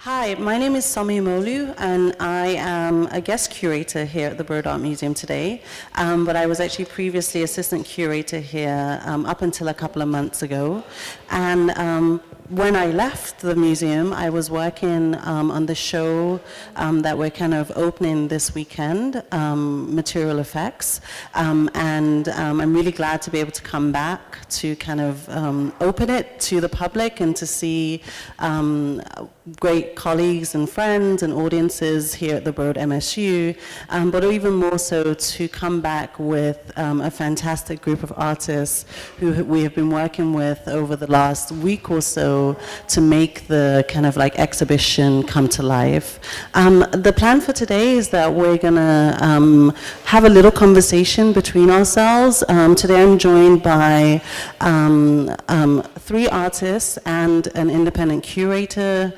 Hi, my name is Yesomi Umolu, and I am a guest curator here at the Bird Art Museum today. But I was actually previously assistant curator here up until a couple of months ago. And when I left the museum, I was working on the show that we're kind of opening this weekend, Material Effects. And I'm really glad to be able to come back to kind of open it to the public and to see great colleagues and friends and audiences here at the Bird MSU, but even more so to come back with a fantastic group of artists who we have been working with over the last week or so to make the kind of like exhibition come to life. The plan for today is that we're gonna have a little conversation between ourselves. Today I'm joined by 3 artists and an independent curator.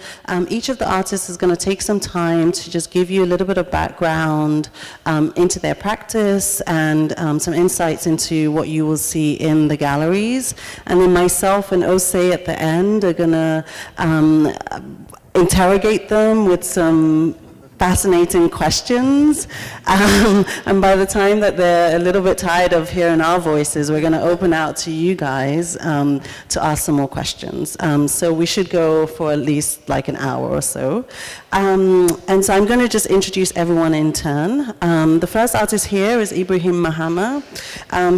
Each of the artists is going to take some time to just give you a little bit of background into their practice and some insights into what you will see in the galleries. And then myself and Osei at the end are going to interrogate them with some fascinating questions, and by the time that they're a little bit tired of hearing our voices, we're going to open out to you guys to ask some more questions. So we should go for at least like an hour or so. And so I'm going to just introduce everyone in turn. The first artist here is Ibrahim Mahama.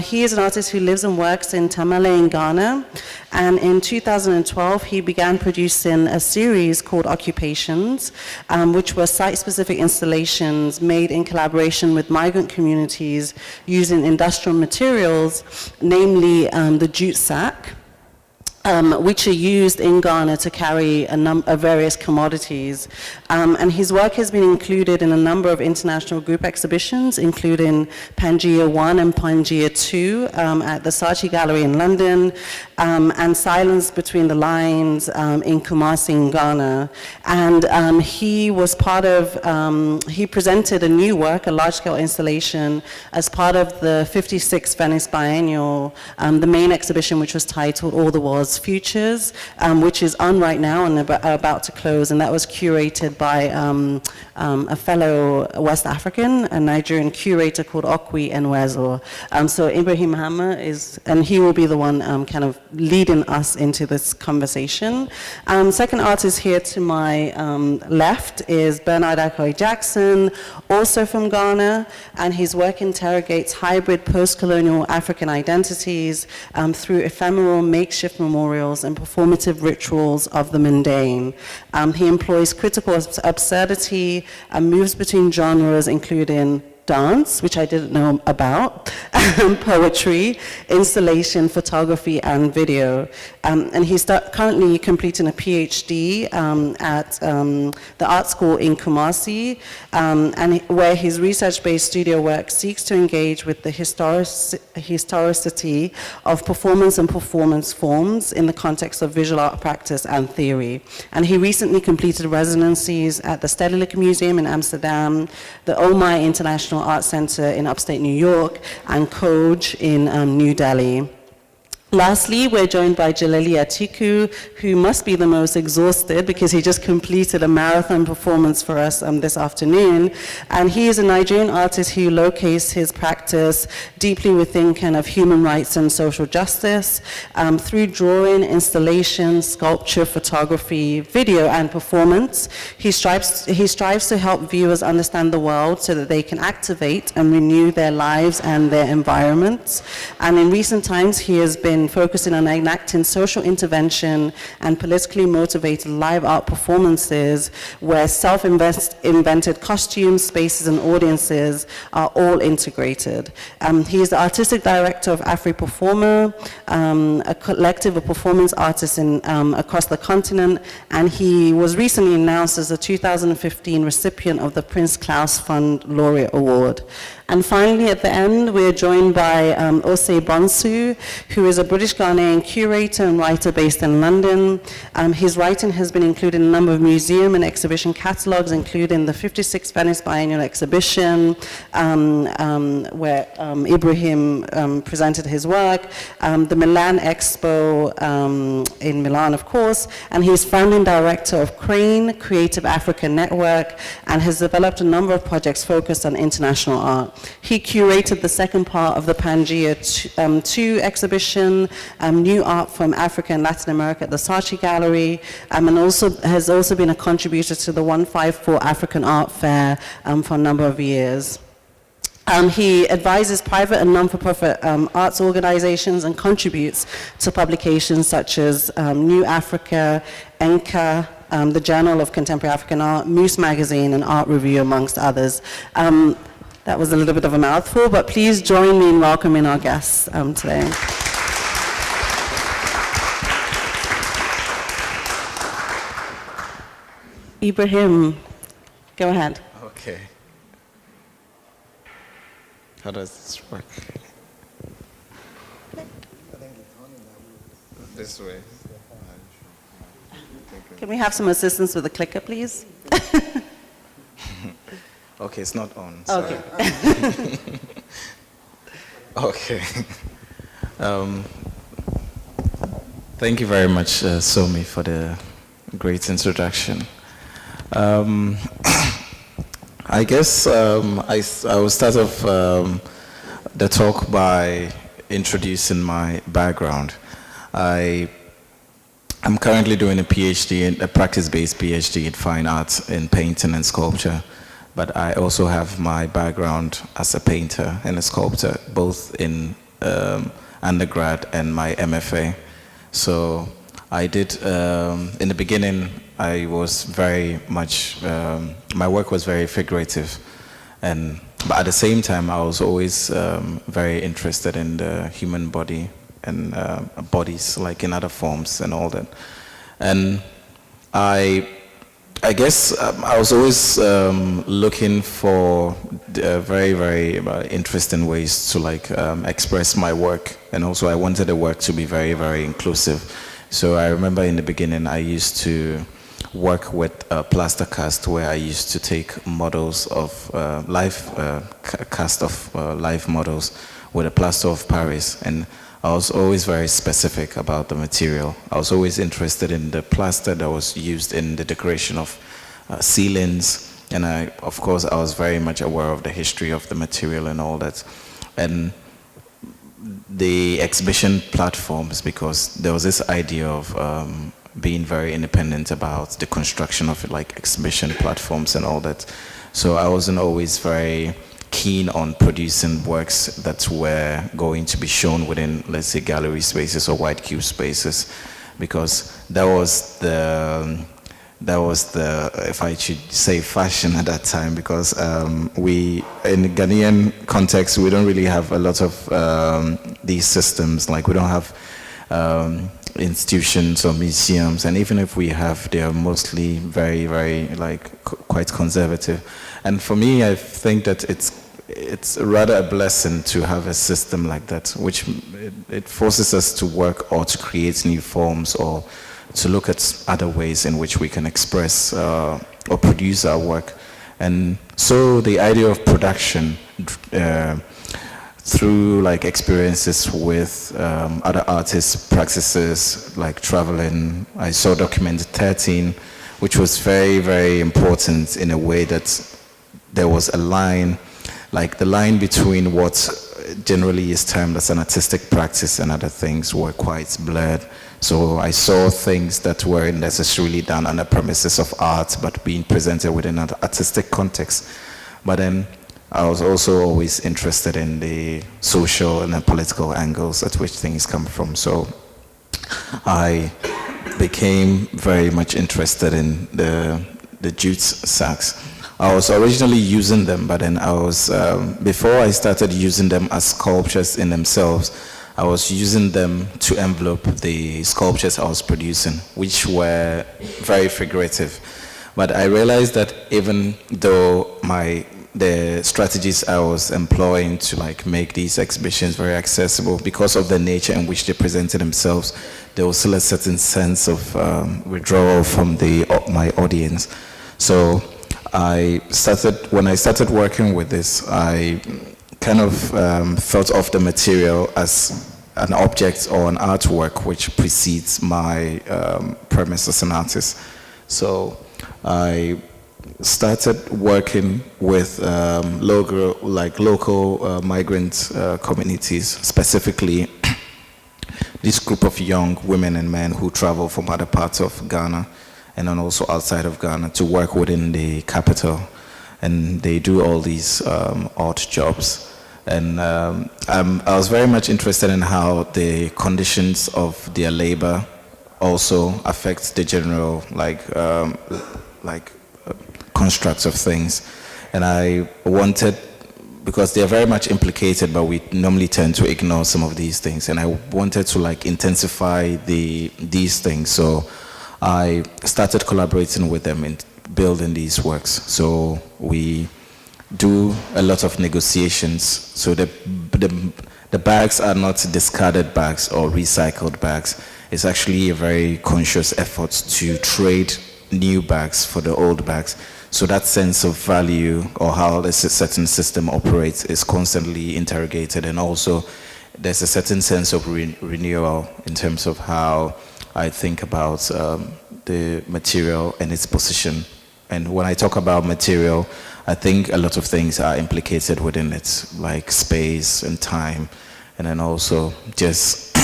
He is an artist who lives and works in Tamale in Ghana. And in 2012, he began producing a series called Occupations, which were site-specific installations made in collaboration with migrant communities using industrial materials, namely the jute sack, which are used in Ghana to carry various commodities. And his work has been included in a number of international group exhibitions, including Pangea 1 and Pangea 2 at the Saatchi Gallery in London, and Silence Between the Lines in Kumasi in Ghana. And he was part of, he presented a new work, a large-scale installation, as part of the 56th Venice Biennial, the main exhibition, which was titled All the World's Futures, which is on right now and about to close, and that was curated by a fellow West African, a Nigerian curator called Okwi Enwezo. So Ibrahim Mahama is, and he will be the one kind of leading us into this conversation. Second artist here to my left is Bernard Akoi-Jackson, also from Ghana, and his work interrogates hybrid post-colonial African identities through ephemeral makeshift memorials and performative rituals of the mundane. He employs critical absurdity and moves between genres, including dance, which I didn't know about, poetry, installation, photography, and video. And he's currently completing a PhD at the art school in Kumasi, and where his research-based studio work seeks to engage with the historicity of performance and performance forms in the context of visual art practice and theory. And he recently completed residencies at the Stedelijk Museum in Amsterdam, the Omai International Art Center in upstate New York, and Code in New Delhi. Lastly, we're joined by Jelili Atiku, who must be the most exhausted because he just completed a marathon performance for us this afternoon. And he is a Nigerian artist who locates his practice deeply within kind of human rights and social justice through drawing, installation, sculpture, photography, video, and performance. He strives to help viewers understand the world so that they can activate and renew their lives and their environments. And in recent times, he has been focusing on enacting social intervention and politically motivated live art performances where self-invented costumes, spaces, and audiences are all integrated. He is the artistic director of Afri Performer, a collective of performance artists across the continent, and he was recently announced as the 2015 recipient of the Prince Claus Fund Laureate Award. And finally, at the end, we're joined by Osei Bonsu, who is a British Ghanaian curator and writer based in London. His writing has been included in a number of museum and exhibition catalogues, including the 56th Venice Biennial Exhibition, where Ibrahim presented his work, the Milan Expo in Milan, of course, and he's founding director of Crane Creative Africa Network, and has developed a number of projects focused on international art. He curated the second part of the Pangea 2 exhibition, New Art from Africa and Latin America at the Saatchi Gallery, and has also been a contributor to the 154 African Art Fair for a number of years. He advises private and non-for-profit arts organizations and contributes to publications such as New Africa, Enka, the Journal of Contemporary African Art, Moose Magazine, and Art Review, amongst others. That was a little bit of a mouthful, but please join me in welcoming our guests today. Ibrahim, go ahead. Okay. How does this work? This way. Can we have some assistance with the clicker, please? Okay, it's not on. Sorry. Okay. Okay. Thank you very much, Somi, for the great introduction. I guess I will start off the talk by introducing my background. I'm currently doing a PhD, a practice-based PhD in fine arts in painting and sculpture, but I also have my background as a painter and a sculptor, both in undergrad and my MFA. So I did, in the beginning, I was very much, my work was very figurative, but at the same time, I was always very interested in the human body and bodies, like in other forms and all that. And I guess I was always looking for very, very interesting ways to express my work, and also I wanted the work to be very, very inclusive. So I remember in the beginning, I used to work with a plaster cast where I used to take models of cast of live models with a plaster of Paris, and I was always very specific about the material. I was always interested in the plaster that was used in the decoration of ceilings, and of course I was very much aware of the history of the material and all that, and the exhibition platforms, because there was this idea of being very independent about the construction of exhibition platforms and all that. So I wasn't always very keen on producing works that were going to be shown within, let's say, gallery spaces or white cube spaces, because that was the, if I should say, fashion at that time, because we, in the Ghanaian context, we don't really have a lot of these systems. Like, we don't have institutions or museums, and even if we have, they are mostly very, very, quite conservative. And for me, I think that it's rather a blessing to have a system like that, which it forces us to work or to create new forms or to look at other ways in which we can express or produce our work. And so the idea of production through experiences with other artists' practices, like traveling. I saw document 13, which was very, very important in a way that there was a line, like the line between what generally is termed as an artistic practice and other things were quite blurred. So I saw things that weren't necessarily done on the premises of art, but being presented within an artistic context. But then I was also always interested in the social and the political angles at which things come from. So I became very much interested in the jute sacks. I was originally using them, but then I was, before I started using them as sculptures in themselves, I was using them to envelope the sculptures I was producing, which were very figurative. But I realized that even though the strategies I was employing to like make these exhibitions very accessible, because of the nature in which they presented themselves, there was still a certain sense of withdrawal from my audience. So when I started working with this, I kind of thought of the material as an object or an artwork which precedes my premise as an artist. So I started working with local migrant communities, specifically this group of young women and men who travel from other parts of Ghana and then also outside of Ghana to work within the capital. And they do all these odd jobs. And I was very much interested in how the conditions of their labor also affect the general constructs of things. And I wanted, because they're very much implicated, but we normally tend to ignore some of these things. And I wanted to like intensify these things. So I started collaborating with them in building these works. So we do a lot of negotiations. So the bags are not discarded bags or recycled bags. It's actually a very conscious effort to trade new bags for the old bags. So that sense of value or how a certain system operates is constantly interrogated, and also there's a certain sense of renewal in terms of how I think about the material and its position. And when I talk about material, I think a lot of things are implicated within it, like space and time, and then also just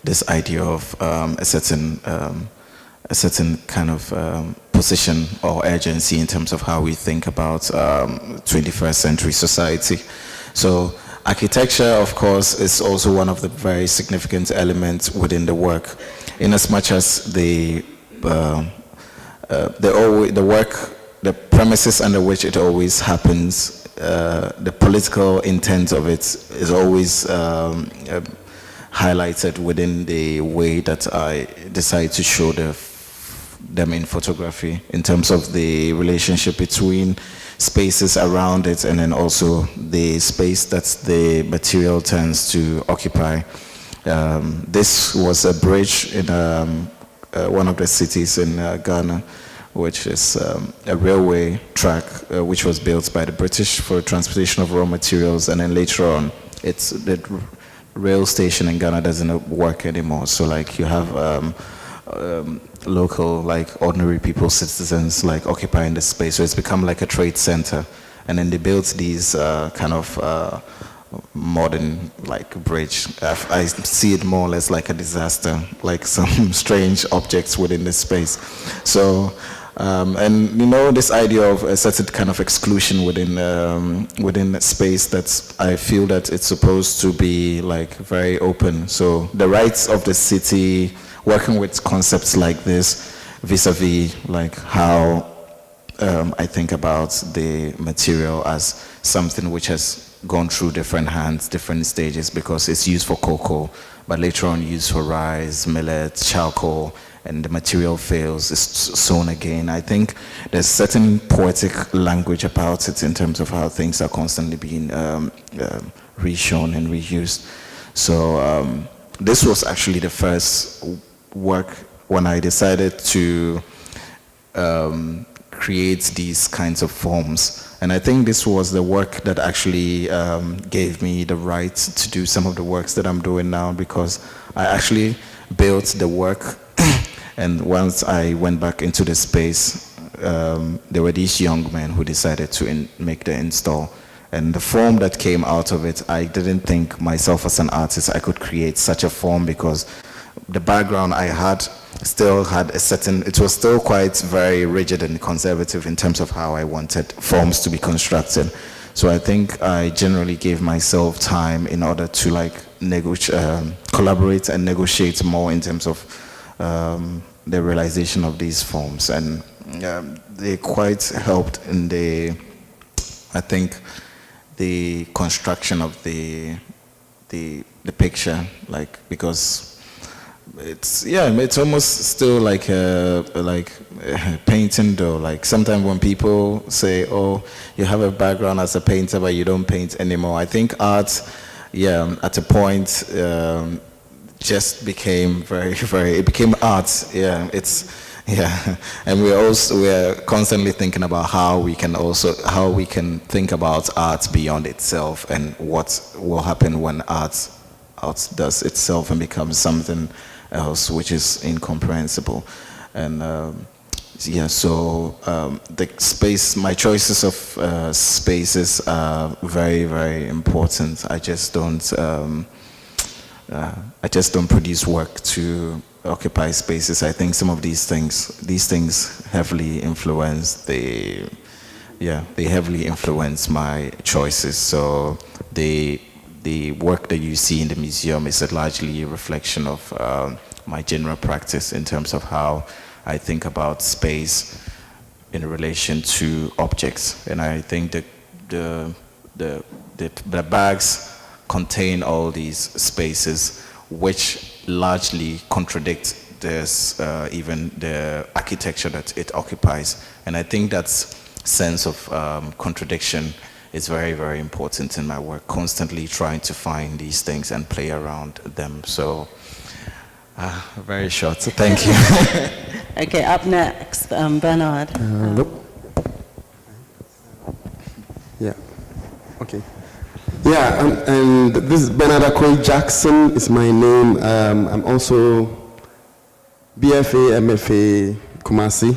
this idea of a certain kind of position or urgency in terms of how we think about 21st century society. So architecture, of course, is also one of the very significant elements within the work, in as much as the premises under which it always happens, the political intent of it is always highlighted within the way that I decide to show them in photography, in terms of the relationship between spaces around it and then also the space that the material tends to occupy. This was a bridge in one of the cities in Ghana, which is a railway track which was built by the British for transportation of raw materials, and then later on the rail station in Ghana doesn't work anymore. So like you have local, like ordinary people, citizens, like occupying the space. So it's become like a trade center. And then they built these kind of modern like bridge. I see it more or less like a disaster, like some strange objects within the space. So, and you know, this idea of a certain kind of exclusion within a space, that I feel that it's supposed to be like very open. So the rights of the city, working with concepts like this, vis-a-vis like how I think about the material as something which has gone through different hands, different stages, because it's used for cocoa, but later on used for rice, millet, charcoal, and the material fails, it's sewn again. I think there's certain poetic language about it in terms of how things are constantly being reshown and reused. So this was actually the first work when I decided to create these kinds of forms. And I think this was the work that actually gave me the right to do some of the works that I'm doing now, because I actually built the work and once I went back into the space, there were these young men who decided to make the install. And the form that came out of it, I didn't think myself as an artist I could create such a form, because the background I had still had a certain, it was still quite very rigid and conservative in terms of how I wanted forms to be constructed. So I think I generally gave myself time in order to like collaborate and negotiate more in terms of the realization of these forms. And they quite helped in I think, the construction of the picture, like, because it's almost still like painting though. Like sometimes when people say, "Oh, you have a background as a painter, but you don't paint anymore," I think art, at a point, just became it became art. And we're constantly thinking about how we can think about art beyond itself and what will happen when art does itself and becomes something else which is incomprehensible. And the space, my choices of spaces are very, very important. I just don't produce work to occupy spaces. I think some of these things heavily influence they heavily influence my choices. So the work that you see in the museum is largely a reflection of my general practice in terms of how I think about space in relation to objects. And I think that the bags contain all these spaces which largely contradict this, even the architecture that it occupies. And I think that sense of contradiction is very, very important in my work, constantly trying to find these things and play around them. So, very short, so thank you. Okay, up next, Bernard. Yeah, okay. Yeah, and this is Bernard Akoi-Jackson is my name. I'm also BFA, MFA, Kumasi.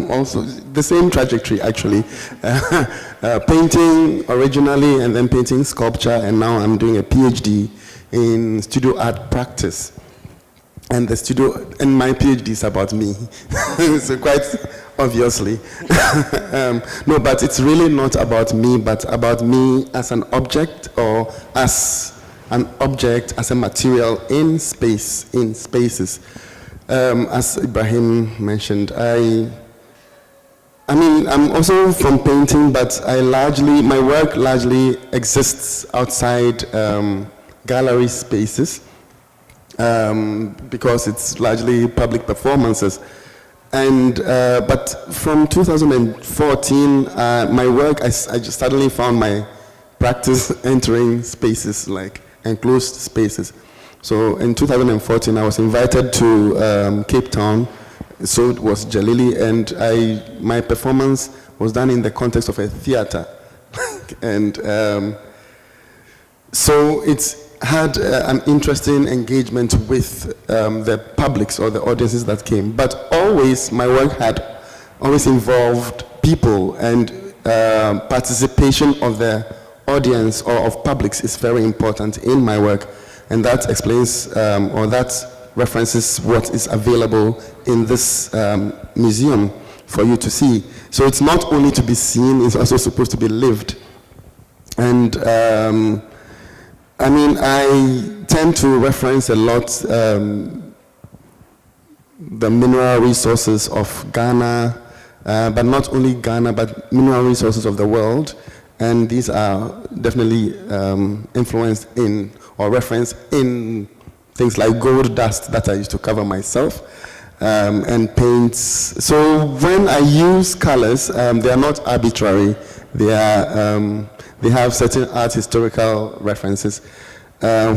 Also, the same trajectory actually. Painting originally and then painting sculpture, and now I'm doing a PhD in studio art practice. And my PhD is about me. So quite obviously. No, but it's really not about me, but about me as an object, or as an object, as a material in space, in spaces. As Ibrahim mentioned, I'm also from painting, but my work largely exists outside gallery spaces. Because it's largely public performances. And, but from 2014, my work, I just suddenly found my practice entering spaces, like enclosed spaces. So in 2014, I was invited to Cape Town, so it was Jelili, and my performance was done in the context of a theater. And so it's had an interesting engagement with the publics or the audiences that came. But always, my work had always involved people, and participation of the audience or of publics is very important in my work. And that explains, or that references what is available in this museum for you to see. So it's not only to be seen, it's also supposed to be lived. And I tend to reference a lot the mineral resources of Ghana, but not only Ghana, but mineral resources of the world. And these are definitely influenced in or referenced in things like gold dust that I used to cover myself, and paints. So when I use colors, they are not arbitrary. They have certain art historical references,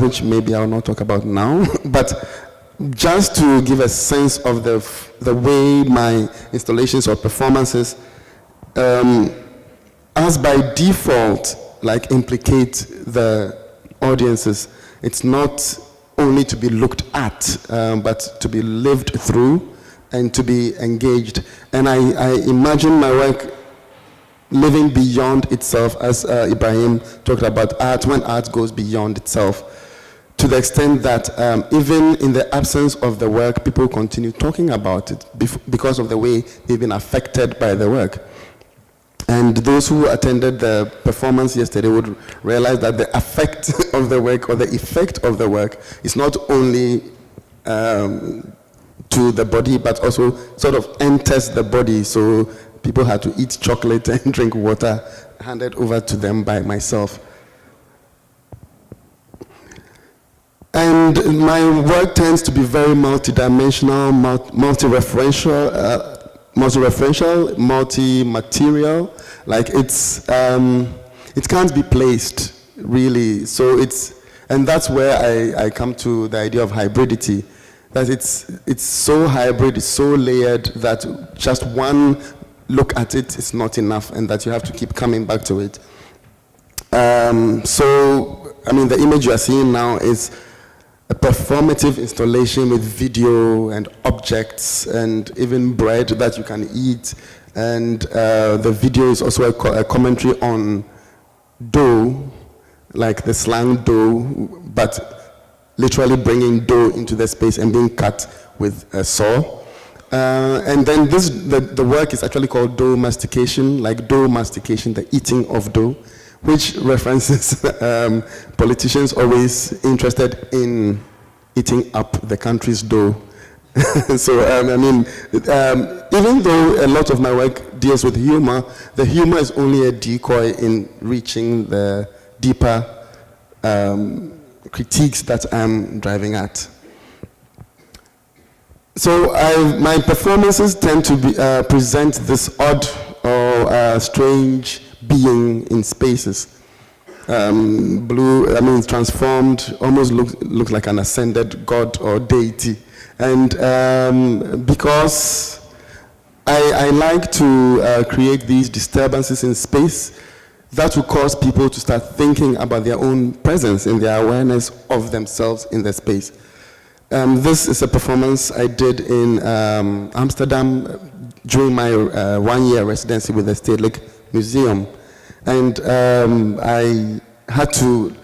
which maybe I'll not talk about now. But just to give a sense of the way my installations or performances, as by default, like implicate the audiences, it's not only to be looked at, but to be lived through and to be engaged. And I imagine my work living beyond itself, as Ibrahim talked about art, when art goes beyond itself, to the extent that even in the absence of the work, people continue talking about it because of the way they've been affected by the work. And those who attended the performance yesterday would realize that the effect of the work, or the effect of the work, is not only to the body, but also sort of enters the body. So people had to eat chocolate and drink water handed over to them by myself. And my work tends to be very multidimensional, multi-referential, multi-material. Like it can't be placed, really. So and that's where I come to the idea of hybridity. That it's so hybrid, it's so layered that just one look at it is not enough, and that you have to keep coming back to it. So, I mean, the image you are seeing now is a performative installation with video and objects and even bread that you can eat. And the video is also a commentary on dough, like the slang dough, but literally bringing dough into the space and being cut with a saw. And then the work is actually called dough mastication, like dough mastication, the eating of dough, which references politicians always interested in eating up the country's dough. So, I mean, even though a lot of my work deals with humor, the humor is only a decoy in reaching the deeper critiques that I'm driving at. So my performances tend to present this odd or strange being in spaces. Transformed, almost looks like an ascended god or deity. And because I like to create these disturbances in space, that will cause people to start thinking about their own presence and their awareness of themselves in the space. This is a performance I did in Amsterdam during my 1-year residency with the Stedelijk Museum. And I had to,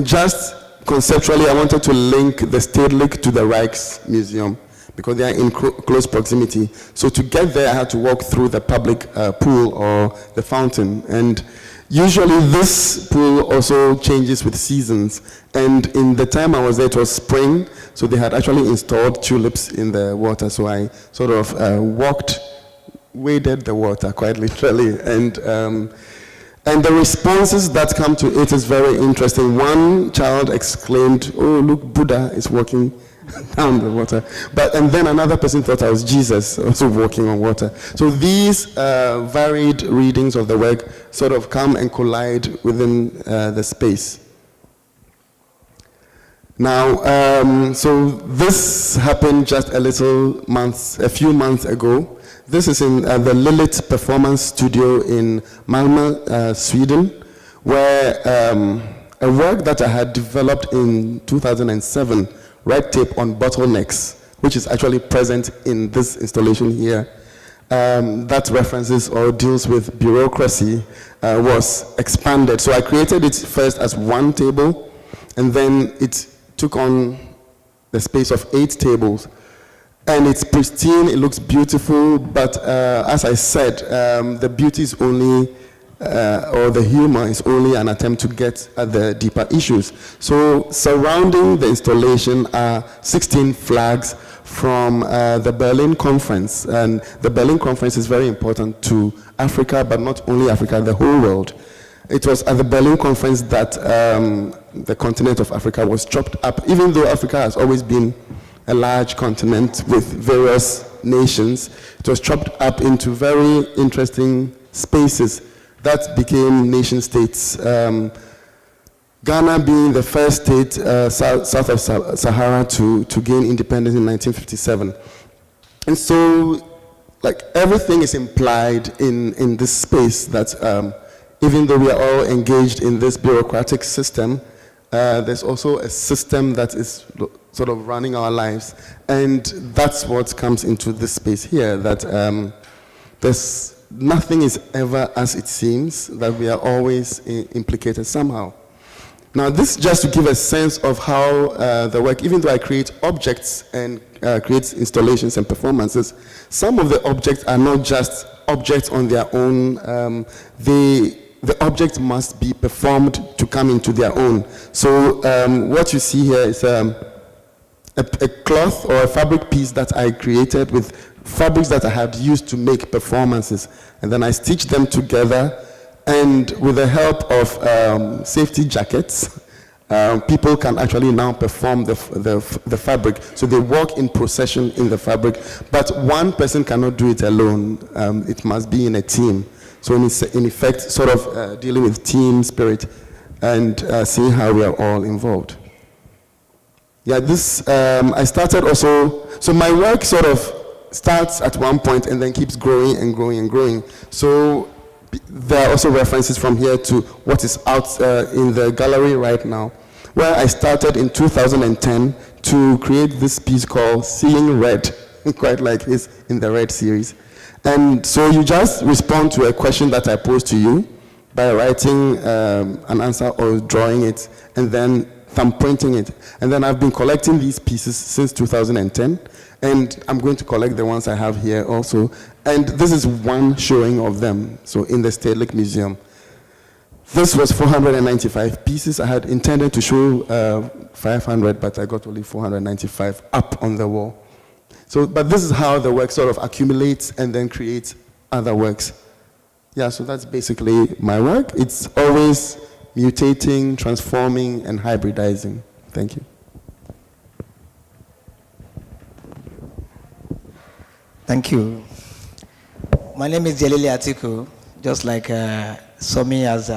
just conceptually, I wanted to link the Stedelijk to the Rijksmuseum because they are in close proximity. So to get there, I had to walk through the public pool or the fountain. And usually this pool also changes with seasons. And in the time I was there, it was spring, so they had actually installed tulips in the water. So I sort of waded the water, quite literally. And the responses that come to it is very interesting. One child exclaimed, "Oh, look, Buddha is walking down the water." And then another person thought I was Jesus, also walking on water. So these varied readings of the work sort of come and collide within the space. Now, so this happened just a few months ago. This is in the Lilith Performance Studio in Malmö, Sweden, where a work that I had developed in 2007, Red Tape on Bottlenecks, which is actually present in this installation here, that references or deals with bureaucracy, was expanded. So I created it first as one table, and then it took on the space of 8 tables. And it's pristine, it looks beautiful, but as I said, the beauty is only, or the humor is only an attempt to get at the deeper issues. So surrounding the installation are 16 flags from the Berlin Conference. And the Berlin Conference is very important to Africa, but not only Africa, the whole world. It was at the Berlin Conference that the continent of Africa was chopped up, even though Africa has always been a large continent with various nations. It was chopped up into very interesting spaces that became nation states. Ghana being the first state south of Sahara to gain independence in 1957. And so, like, everything is implied in this space that even though we are all engaged in this bureaucratic system, there's also a system that is sort of running our lives. And that's what comes into this space here, that nothing is ever as it seems, that we are always implicated somehow. Now, this is just to give a sense of how the work, even though I create objects and create installations and performances, some of the objects are not just objects on their own. The object must be performed to come into their own. So what you see here is a cloth or a fabric piece that I created with fabrics that I had used to make performances. And then I stitched them together, and with the help of safety jackets, people can actually now perform the fabric. So they walk in procession in the fabric, but one person cannot do it alone. It must be in a team. So in effect, sort of dealing with team spirit and seeing how we are all involved. Yeah, this, I started also, so my work sort of starts at one point and then keeps growing and growing and growing. So there are also references from here to what is out in the gallery right now, where I started in 2010 to create this piece called Seeing Red, quite like this in the Red series. And so you just respond to a question that I pose to you by writing an answer or drawing it, and then thumbprinting it. And then I've been collecting these pieces since 2010, and I'm going to collect the ones I have here also. And this is one showing of them, so in the Stedelijk Museum. This was 495 pieces. I had intended to show 500, but I got only 495 up on the wall. So, but this is how the work sort of accumulates and then creates other works. Yeah, so that's basically my work. It's always mutating, transforming, and hybridizing. Thank you. Thank you. My name is Jelili Atiku, just like Somi has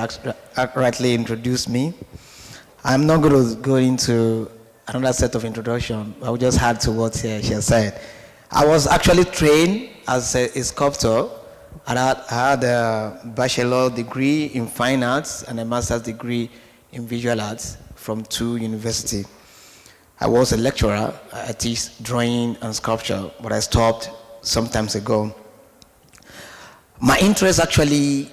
rightly introduced me. I'm not going to go into another set of introduction. I will just add to what she has said. I was actually trained as a sculptor, and I had a bachelor degree in fine arts and a master's degree in visual arts from 2 universities. I was a lecturer. I teach drawing and sculpture, but I stopped some time ago. My interest actually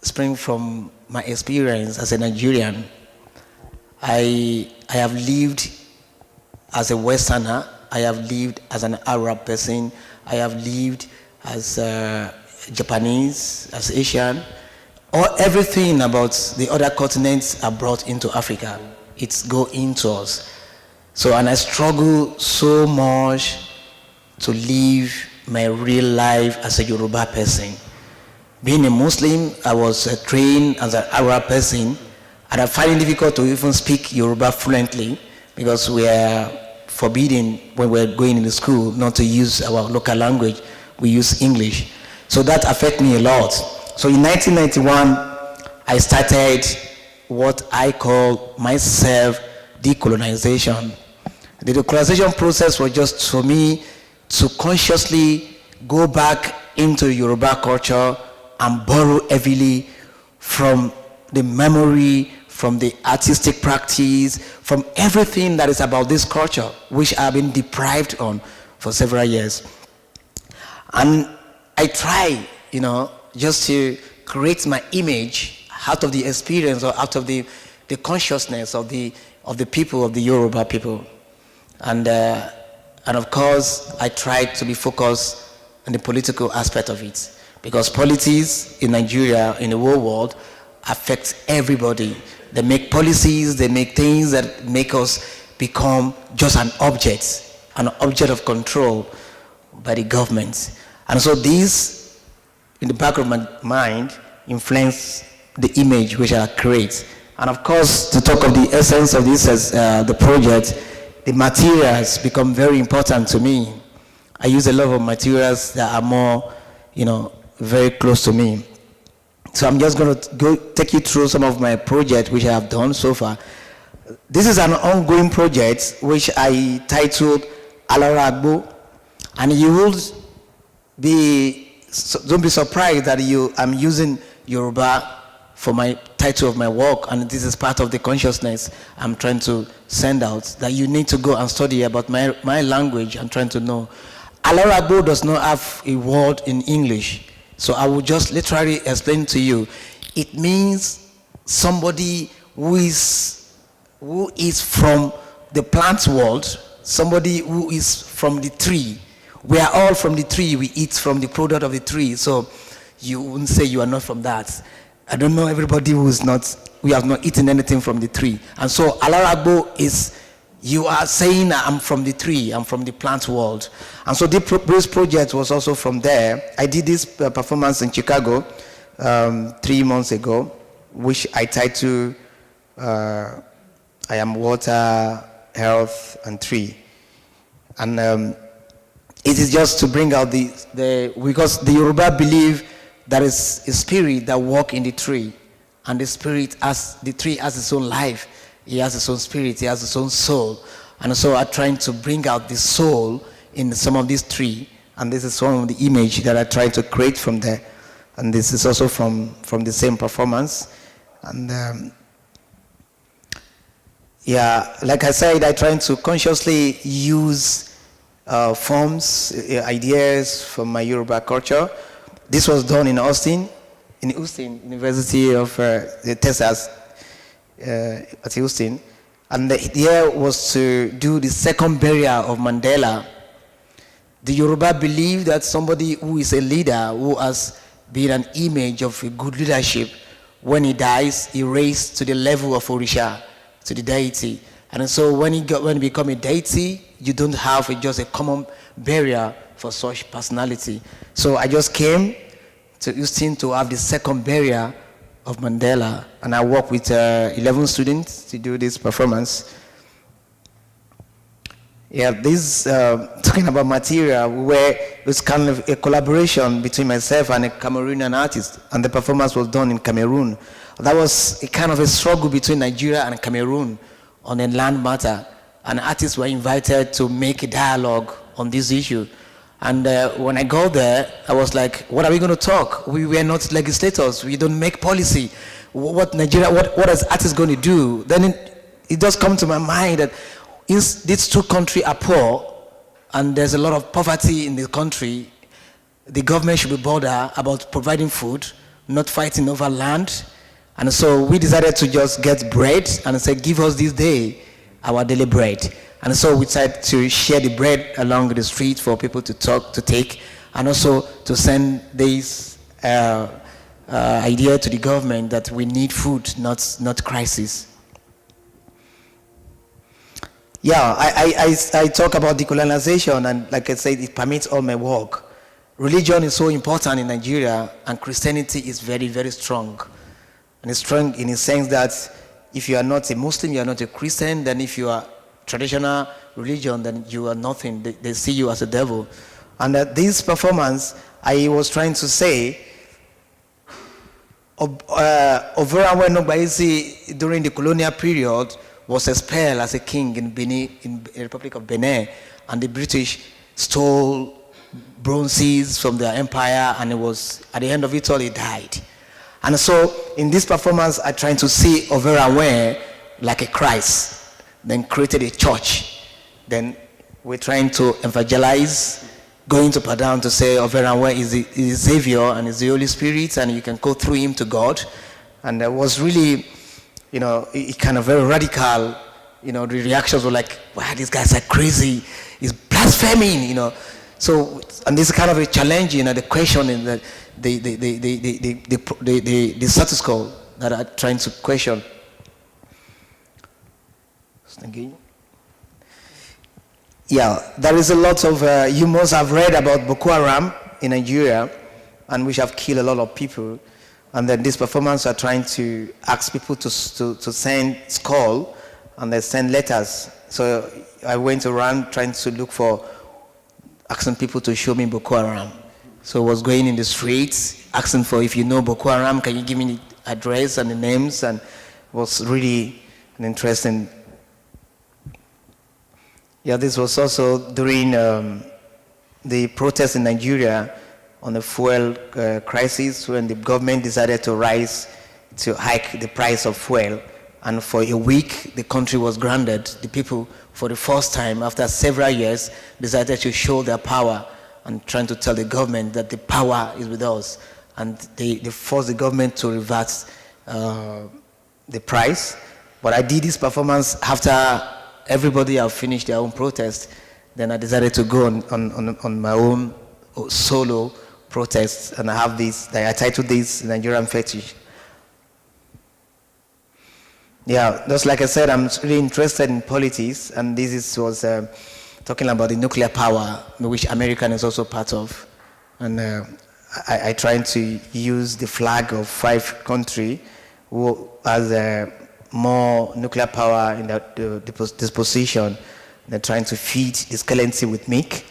springs from my experience as a Nigerian. I have lived as a Westerner. I have lived as an Arab person. I have lived as Japanese, as Asian. Everything about the other continents are brought into Africa. It's go into us. So, and I struggle so much to live my real life as a Yoruba person. Being a Muslim, I was trained as an Arab person, and I find it difficult to even speak Yoruba fluently because we are forbidden when we're going into school not to use our local language. We use English. So that affected me a lot. So in 1991, I started what I call myself decolonization. The decolonization process was just for me to consciously go back into Yoruba culture and borrow heavily from the memory, from the artistic practice, from everything that is about this culture, which I've been deprived on for several years. And I try, just to create my image out of the experience or out of the consciousness of the people, of the Yoruba people. And of course, I try to be focused on the political aspect of it, because politics in Nigeria, in the whole world, affects everybody. They make policies, they make things that make us become just an object of control by the government. And so this, in the back of my mind, influence the image which I create. And of course, to talk of the essence of this as the project, the materials become very important to me. I use a lot of materials that are more, very close to me. So I'm just going to take you through some of my projects which I have done so far. This is an ongoing project which I titled Alara Agbo, and you will don't be surprised that I'm using Yoruba for my title of my work, and this is part of the consciousness I'm trying to send out, that you need to go and study about my language and trying to know. Alara Agbo does not have a word in English. So I will just literally explain to you. It means somebody who is from the plant world, somebody who is from the tree. We are all from the tree. We eat from the product of the tree. So you wouldn't say you are not from that. I don't know everybody we have not eaten anything from the tree. And so Alara Agbo is, you are saying I'm from the tree, I'm from the plant world. And so this project was also from there. I did this performance in Chicago 3 months ago, which I titled I am water, health, and tree. And it is just to bring out because the Yoruba believe there is a spirit that walks in the tree, and the tree has its own life. He has its own spirit, he has its own soul. And so I'm trying to bring out the soul in some of these tree, and this is one of the image that I try to create from there. And this is also from the same performance. And yeah, like I said, I try to consciously use forms, ideas from my Yoruba culture. This was done in Austin University of Texas, at Houston. And the idea was to do the second burial of Mandela. The Yoruba believe that somebody who is a leader, who has been an image of a good leadership, when he dies, he raised to the level of Orisha, to the deity. And so when he become a deity, you don't have just a common burial for such personality. So I just came to Houston to have the second burial of Mandela, and I work with 11 students to do this performance. Yeah, this talking about material, where it was kind of a collaboration between myself and a Cameroonian artist, and the performance was done in Cameroon. That was a kind of a struggle between Nigeria and Cameroon on a land matter, and artists were invited to make a dialogue on this issue. And when I got there, I was like, what are we going to talk? We were not legislators. We don't make policy. What is artists going to do? Then it does come to my mind that these two countries are poor, and there's a lot of poverty in the country. The government should be bothered about providing food, not fighting over land. And so we decided to just get bread and say, give us this day our daily bread. And so we decided to share the bread along the street for people to take, and also to send this idea to the government that we need food, not crisis. Yeah, I talk about decolonization, and like I said, it permits all my work. Religion is so important in Nigeria, and Christianity is very, very strong. And it's strong in the sense that if you are not a Muslim, you are not a Christian, then if you are traditional religion, then you are nothing. They see you as a devil. And this performance, I was trying to say, Overa Nogbaisi during the colonial period was expelled as a king in Benin, in the Republic of Benin, and the British stole bronzes from their empire, and it was, at the end of it all, he died. And so in this performance, I tried to see Overa like a Christ, then created a church. Then we're trying to evangelize, going to Padang to say Overa is the Savior and is the Holy Spirit, and you can go through him to God. And that was really, it kind of very radical. The reactions were like, wow, these guys are crazy. He's blaspheming, So, and this is kind of a challenge, the question in the status quo that I'm trying to question. Yeah, there is a lot of, you must have read about Boko Haram in Nigeria, and which have killed a lot of people. And then this performance are trying to ask people to send call, and they send letters. So I went around trying to look for, asking people to show me Boko Haram. So I was going in the streets, asking for, if you know Boko Haram, can you give me the address and the names? And it was really an interesting. Yeah, this was also during the protests in Nigeria on the fuel crisis, when the government decided to hike the price of fuel. And for a week, the country was grounded. The people, for the first time after several years, decided to show their power and trying to tell the government that the power is with us. And they forced the government to reverse the price. But I did this performance after everybody have finished their own protest. Then I decided to go on my own solo protest, and I have this, I titled this Nigerian Fetish. Yeah, just like I said, I'm really interested in politics, and this was talking about the nuclear power, which America is also part of. And I try to use the flag of 5 countries as more nuclear power in the disposition. They're trying to feed the skeleton with milk.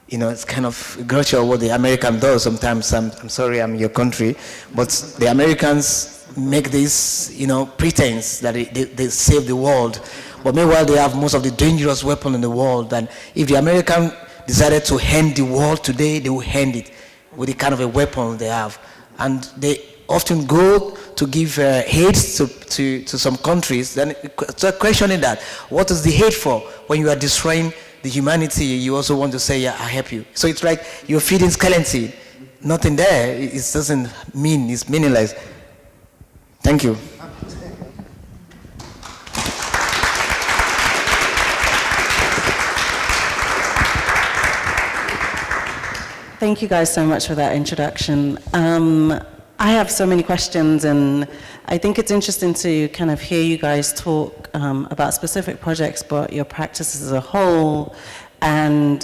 You know, it's kind of a culture of what the American does sometimes. I'm sorry, I'm your country, but the Americans make this, you know, pretense that they save the world. But meanwhile, they have most of the dangerous weapon in the world. And if the American decided to end the world today, they will end it with the kind of a weapon they have. And they often go to give hate to some countries. Then so questioning that, what is the hate for? When you are destroying the humanity, you also want to say, yeah, I help you. So it's like you're feeding skeleton. Nothing there. It doesn't mean, it's meaningless. Thank you. Thank you guys so much for that introduction. I have so many questions, and I think it's interesting to kind of hear you guys talk about specific projects, but your practice as a whole, and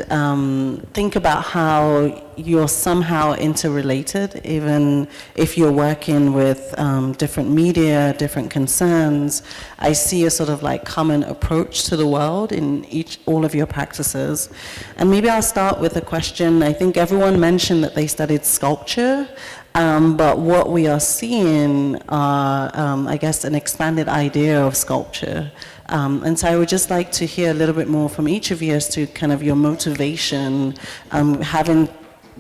think about how you're somehow interrelated, even if you're working with different media, different concerns. I see a sort of like common approach to the world in all of your practices. And maybe I'll start with a question. I think everyone mentioned that they studied sculpture. But what we are seeing are, I guess, an expanded idea of sculpture. And so I would just like to hear a little bit more from each of you as to kind of your motivation, having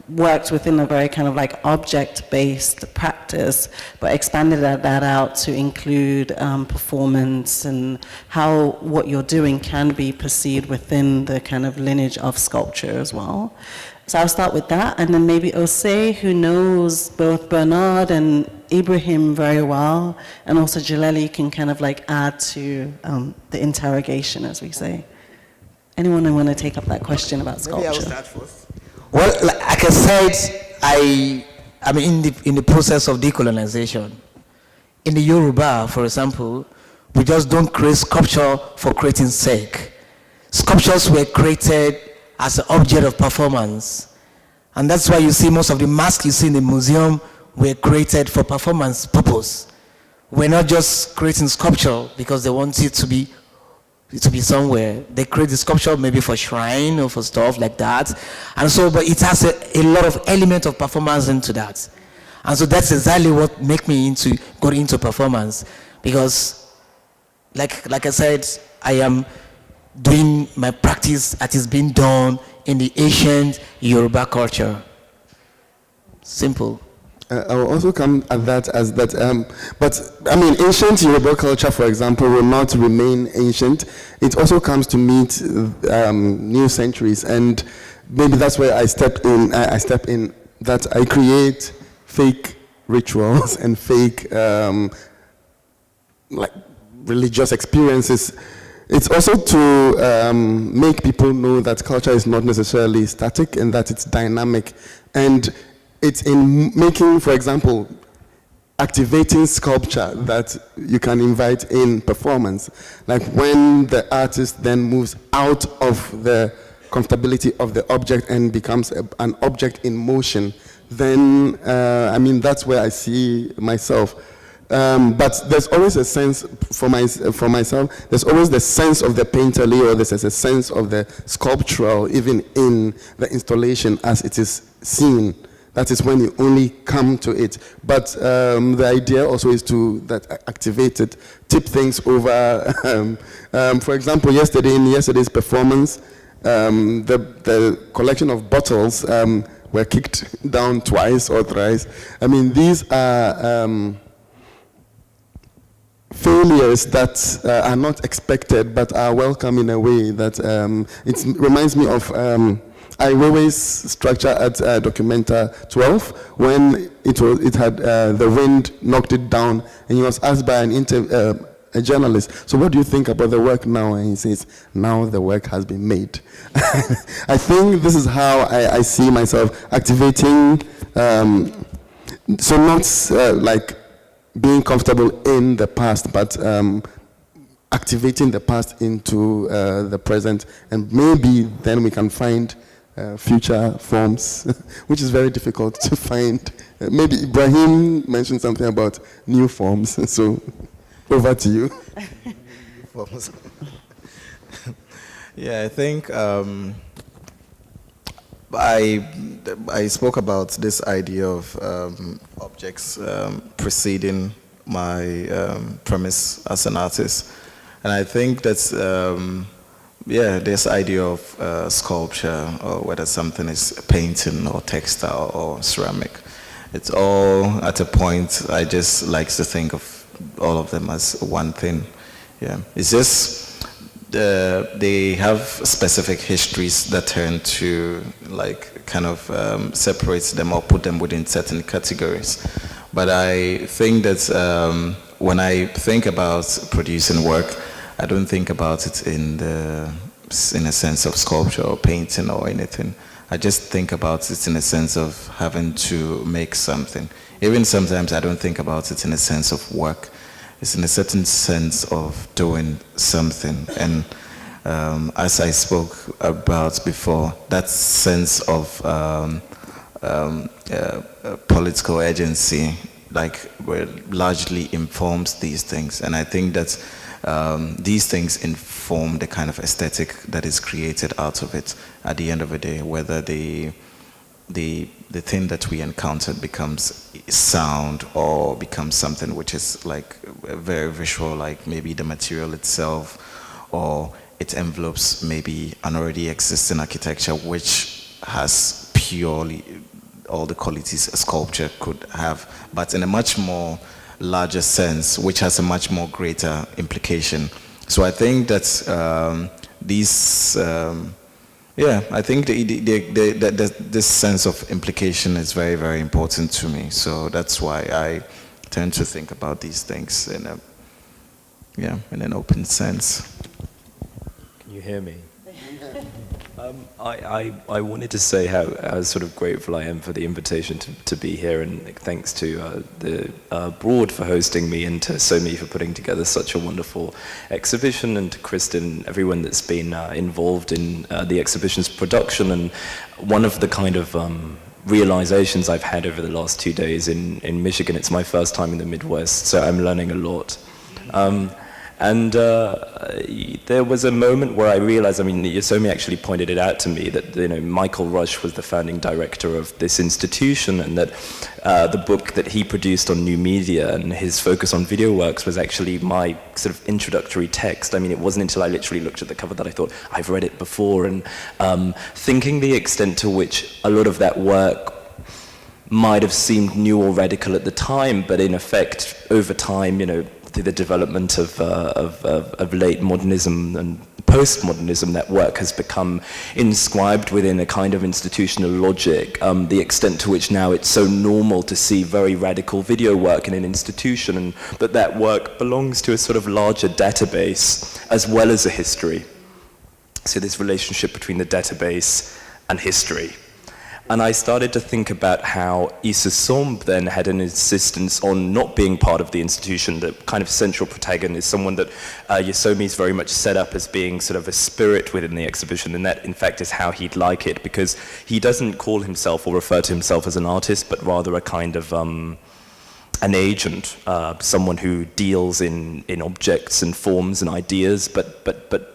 worked within a very kind of like object-based practice, but expanded that out to include performance and how what you're doing can be perceived within the kind of lineage of sculpture as well. So I'll start with that, and then maybe Osei, who knows both Bernard and Ibrahim very well, and also Jelili can kind of like add to the interrogation, as we say. Anyone want to take up that question about sculpture? Maybe I will start first. Well, like I said, I'm in the process of decolonization. In the Yoruba, for example, we just don't create sculpture for creating sake. Sculptures were created as an object of performance. And that's why you see most of the masks you see in the museum were created for performance purpose. We're not just creating sculpture because they want it to be somewhere. They create the sculpture maybe for shrine or for stuff like that. And so, but it has a lot of element of performance into that. And so that's exactly what make me go into performance. Because like I said, I am doing my practice that is being done in the ancient Yoruba culture. Simple. I will also come at that as that, but I mean, ancient Yoruba culture, for example, will not remain ancient. It also comes to meet new centuries, and maybe that's where I step in. That I create fake rituals and fake like religious experiences. It's also to make people know that culture is not necessarily static and that it's dynamic. And it's in making, for example, activating sculpture that you can invite in performance. Like when the artist then moves out of the comfortability of the object and becomes an object in motion, then, I mean, that's where I see myself. But there's always a sense for myself, there's always the sense of the painterly, or there's a sense of the sculptural, even in the installation as it is seen. That is when you only come to it. But the idea also is to activate it, tip things over. For example, in yesterday's performance, the collection of bottles were kicked down twice or thrice. I mean, these are failures that are not expected but are welcome in a way that it reminds me of Iwewe's structure at Documenta 12 when it had the wind knocked it down, and he was asked by a journalist, so what do you think about the work now? And he says, now the work has been made. I think this is how I see myself activating, so not like being comfortable in the past, but activating the past into the present, and maybe then we can find future forms, which is very difficult to find. Maybe Ibrahim mentioned something about new forms, so. Over to you. Yeah, I think I spoke about this idea of objects preceding my premise as an artist, and I think that's this idea of sculpture, or whether something is painting or textile or ceramic, it's all at a point I just like to think of all of them as one thing. Yeah, it's just they have specific histories that tend to like kind of separate them or put them within certain categories. But I think that when I think about producing work, I don't think about it in a sense of sculpture or painting or anything. I just think about it in a sense of having to make something. Even sometimes I don't think about it in a sense of work. It's in a certain sense of doing something. And as I spoke about before, that sense of political agency largely informs these things. And I think that these things inform the kind of aesthetic that is created out of it at the end of the day, whether the thing that we encountered becomes sound or becomes something which is like very visual, like maybe the material itself, or it envelopes maybe an already existing architecture which has purely all the qualities a sculpture could have, but in a much more larger sense, which has a much more greater implication. So I think that I think this sense of implication is very, very important to me. So that's why I tend to think about these things in an open sense. Can you hear me? I wanted to say how sort of grateful I am for the invitation to be here, and thanks to the Broad for hosting me, and to Yesomi for putting together such a wonderful exhibition, and to Kristen, everyone that's been involved in the exhibition's production. And one of the kind of realizations I've had over the last 2 days in Michigan, it's my first time in the Midwest, so I'm learning a lot. And there was a moment where I realized, I mean, Yesomi actually pointed it out to me, that Michael Rush was the founding director of this institution, and that the book that he produced on new media and his focus on video works was actually my sort of introductory text. I mean, it wasn't until I literally looked at the cover that I thought, I've read it before, and thinking the extent to which a lot of that work might have seemed new or radical at the time, but in effect, over time, through the development of late modernism and postmodernism, that work has become inscribed within a kind of institutional logic, the extent to which now it's so normal to see very radical video work in an institution, and that work belongs to a sort of larger database as well as a history. So this relationship between the database and history. And I started to think about how Yesomi then had an insistence on not being part of the institution, the kind of central protagonist, someone that Yesomi is very much set up as being sort of a spirit within the exhibition, and that in fact is how he'd like it, because he doesn't call himself or refer to himself as an artist, but rather a kind of an agent, someone who deals in objects and forms and ideas, but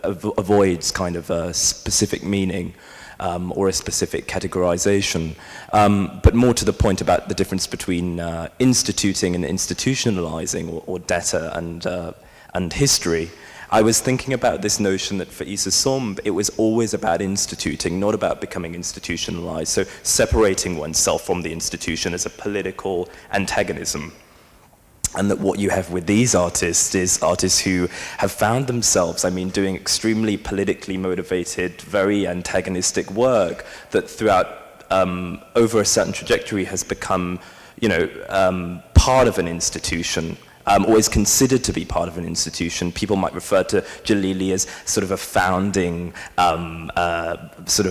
avoids kind of a specific meaning. Or a specific categorization. But more to the point about the difference between instituting and institutionalizing, or data and history, I was thinking about this notion that for Yesomi, it was always about instituting, not about becoming institutionalized. So separating oneself from the institution as a political antagonism. And that what you have with these artists is artists who have found themselves, doing extremely politically motivated, very antagonistic work that throughout, over a certain trajectory has become, part of an institution, or is considered to be part of an institution. People might refer to Jelili as sort of a founding, sort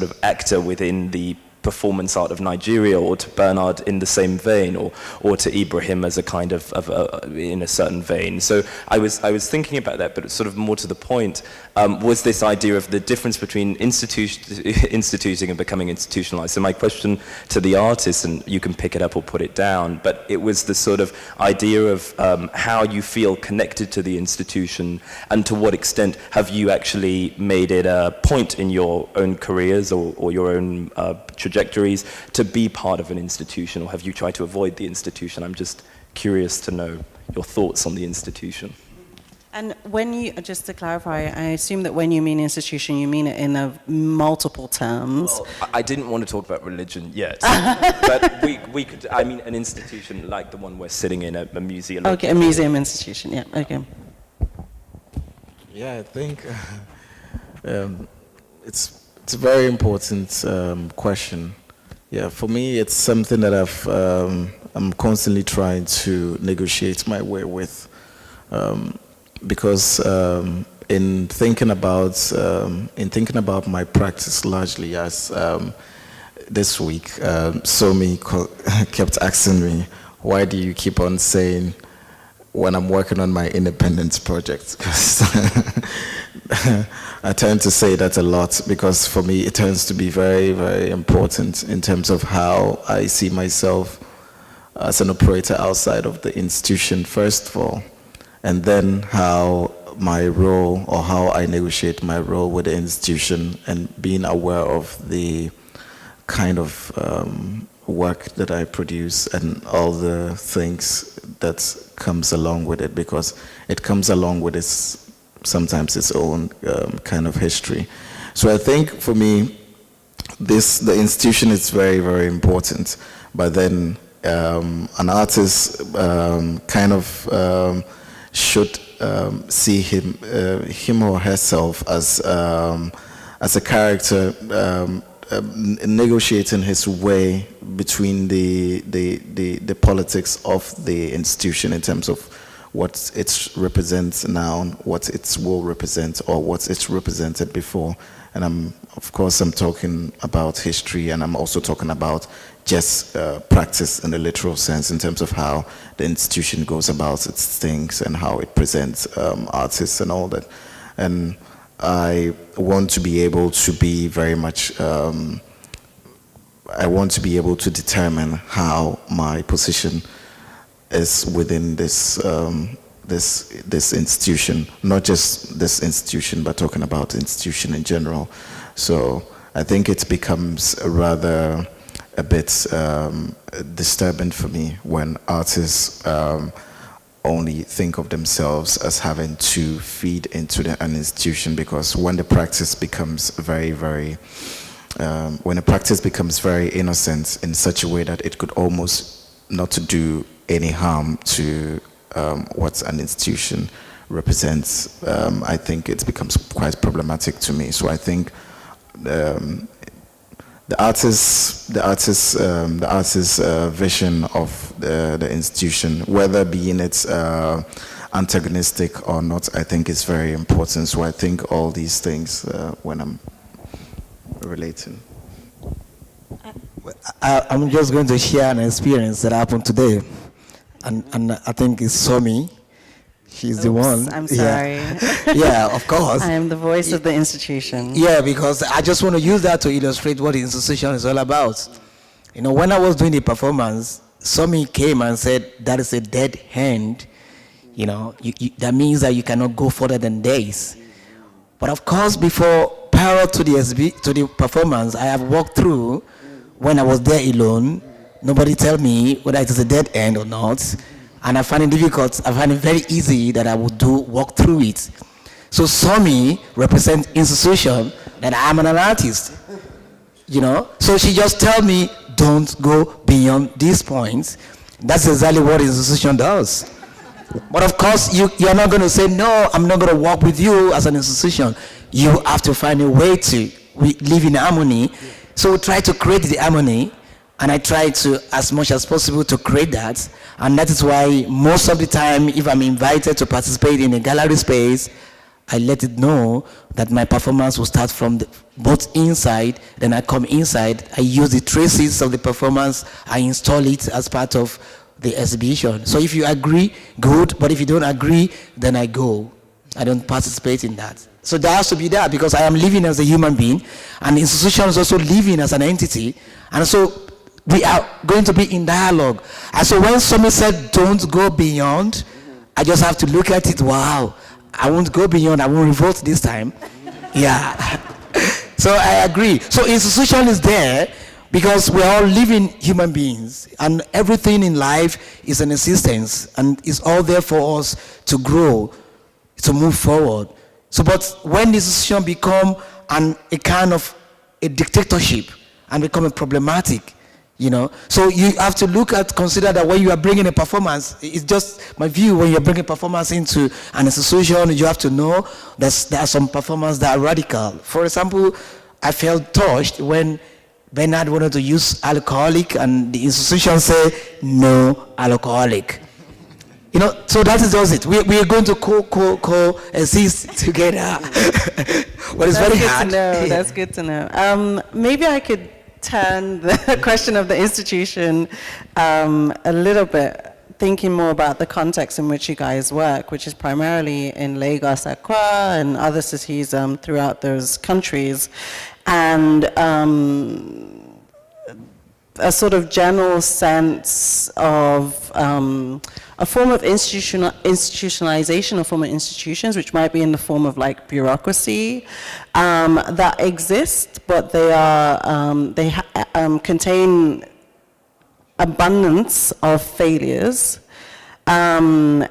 of actor within the performance art of Nigeria, or to Bernard in the same vein, or to Ibrahim as a kind of in a certain vein. So I was thinking about that, but sort of more to the point, was this idea of the difference between instituting and becoming institutionalized. So my question to the artist, and you can pick it up or put it down, but it was the sort of idea of how you feel connected to the institution, and to what extent have you actually made it a point in your own careers or your own trajectories to be part of an institution, or have you tried to avoid the institution? I'm just curious to know your thoughts on the institution. And when you, just to clarify, I assume that when you mean institution, you mean it in multiple terms. Well, I didn't want to talk about religion yet, but we could, I mean, an institution like the one we're sitting in, a museum. Okay, a museum institution, yeah, okay. Yeah, I think it's a very important question. Yeah, for me, it's something that I'm constantly trying to negotiate my way with, because in thinking about my practice largely, as this week, Somi kept asking me, why do you keep on saying when I'm working on my independence project? I tend to say that a lot, because for me it tends to be very, very important in terms of how I see myself as an operator outside of the institution, first of all, and then how my role, or how I negotiate my role with the institution, and being aware of the kind of work that I produce and all the things that comes along with it, because it comes along with sometimes its own kind of history. So I think for me, the institution is very, very important. But then an artist kind of should see him or herself as a character negotiating his way between the politics of the institution in terms of what it represents now, what it will represent, or what it's represented before. And of course I'm talking about history, and I'm also talking about just practice in the literal sense, in terms of how the institution goes about its things and how it presents artists and all that. And I want to be able to be very much, I want to be able to determine how my position is within this this institution, not just this institution, but talking about the institution in general. So I think it becomes a bit disturbing for me when artists only think of themselves as having to feed into an institution, because when the practice becomes very, very innocent in such a way that it could almost not to do any harm to what an institution represents, I think it becomes quite problematic to me. So I think the artist's vision of the institution, whether being it's antagonistic or not, I think is very important. So I think all these things when I'm relating. I'm just going to share an experience that happened today, and I think it's Somi. She's the one. I'm sorry. Yeah, of course. I am the voice of the institution. Yeah, because I just want to use that to illustrate what the institution is all about. You know, when I was doing the performance, Somi came and said, that is a dead hand. You know, that means that you cannot go further than days. But of course, prior to the performance, I have walked through, when I was there alone, nobody tell me whether it is a dead end or not. And I find it difficult, I find it very easy that I would walk through it. So Somi represents institution that I'm an artist, you know? So she just tell me, don't go beyond these points. That's exactly what the institution does. But of course, you're not gonna say, no, I'm not gonna walk with you as an institution. You have to find a way to live in harmony. So we try to create the harmony, and I try to, as much as possible, to create that. And that is why most of the time, if I'm invited to participate in a gallery space, I let it know that my performance will start from both inside, then I come inside, I use the traces of the performance, I install it as part of the exhibition. So if you agree, good, but if you don't agree, then I go. I don't participate in that. So there has to be that, because I am living as a human being, and the institution is also living as an entity, and so we are going to be in dialogue. And so when somebody said, don't go beyond, I just have to look at it, wow, I won't go beyond, I won't revolt this time. Yeah. So I agree. So institution is there because we're all living human beings, and everything in life is an existence, and it's all there for us to grow, to move forward. So, but when the institution become a kind of a dictatorship and become a problematic, you know, so you have to consider that when you are bringing a performance, it's just my view, when you're bringing performance into an institution, you have to know that there are some performances that are radical. For example, I felt touched when Bernard wanted to use alcoholic and the institution said, no alcoholic. You know, so that is just it. We are going to coexist together. But it's very hard. That's good to know. Maybe I could turn the question of the institution a little bit, thinking more about the context in which you guys work, which is primarily in Lagos, Accra, and other cities throughout those countries, and a sort of general sense of a form of institutionalization of former institutions, which might be in the form of like bureaucracy that exist, but they are contain abundance of failures, and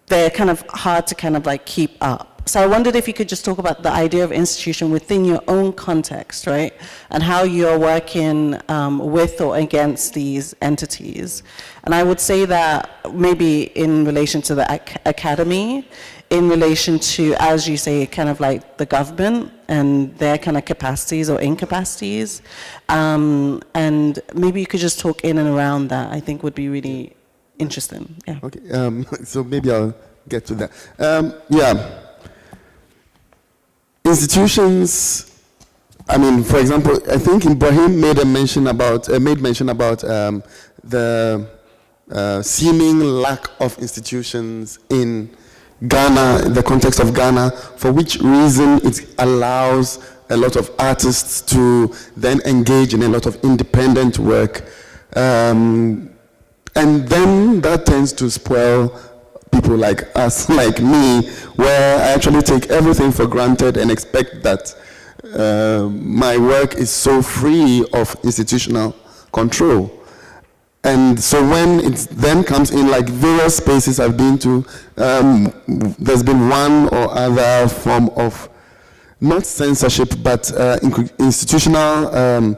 they're kind of hard to kind of like keep up. So I wondered if you could just talk about the idea of institution within your own context, right? And how you're working with or against these entities. And I would say that maybe in relation to the academy, in relation to, as you say, kind of like the government and their kind of capacities or incapacities. And maybe you could just talk in and around that, I think would be really interesting. Yeah. Okay, so maybe I'll get to that. Yeah. Institutions, I mean, for example, I think Ibrahim made mention about the seeming lack of institutions in Ghana, in the context of Ghana, for which reason it allows a lot of artists to then engage in a lot of independent work. And then that tends to spoil people like us, like me, where I actually take everything for granted and expect that my work is so free of institutional control. And so when it then comes in like various spaces I've been to, there's been one or other form of, not censorship, but institutional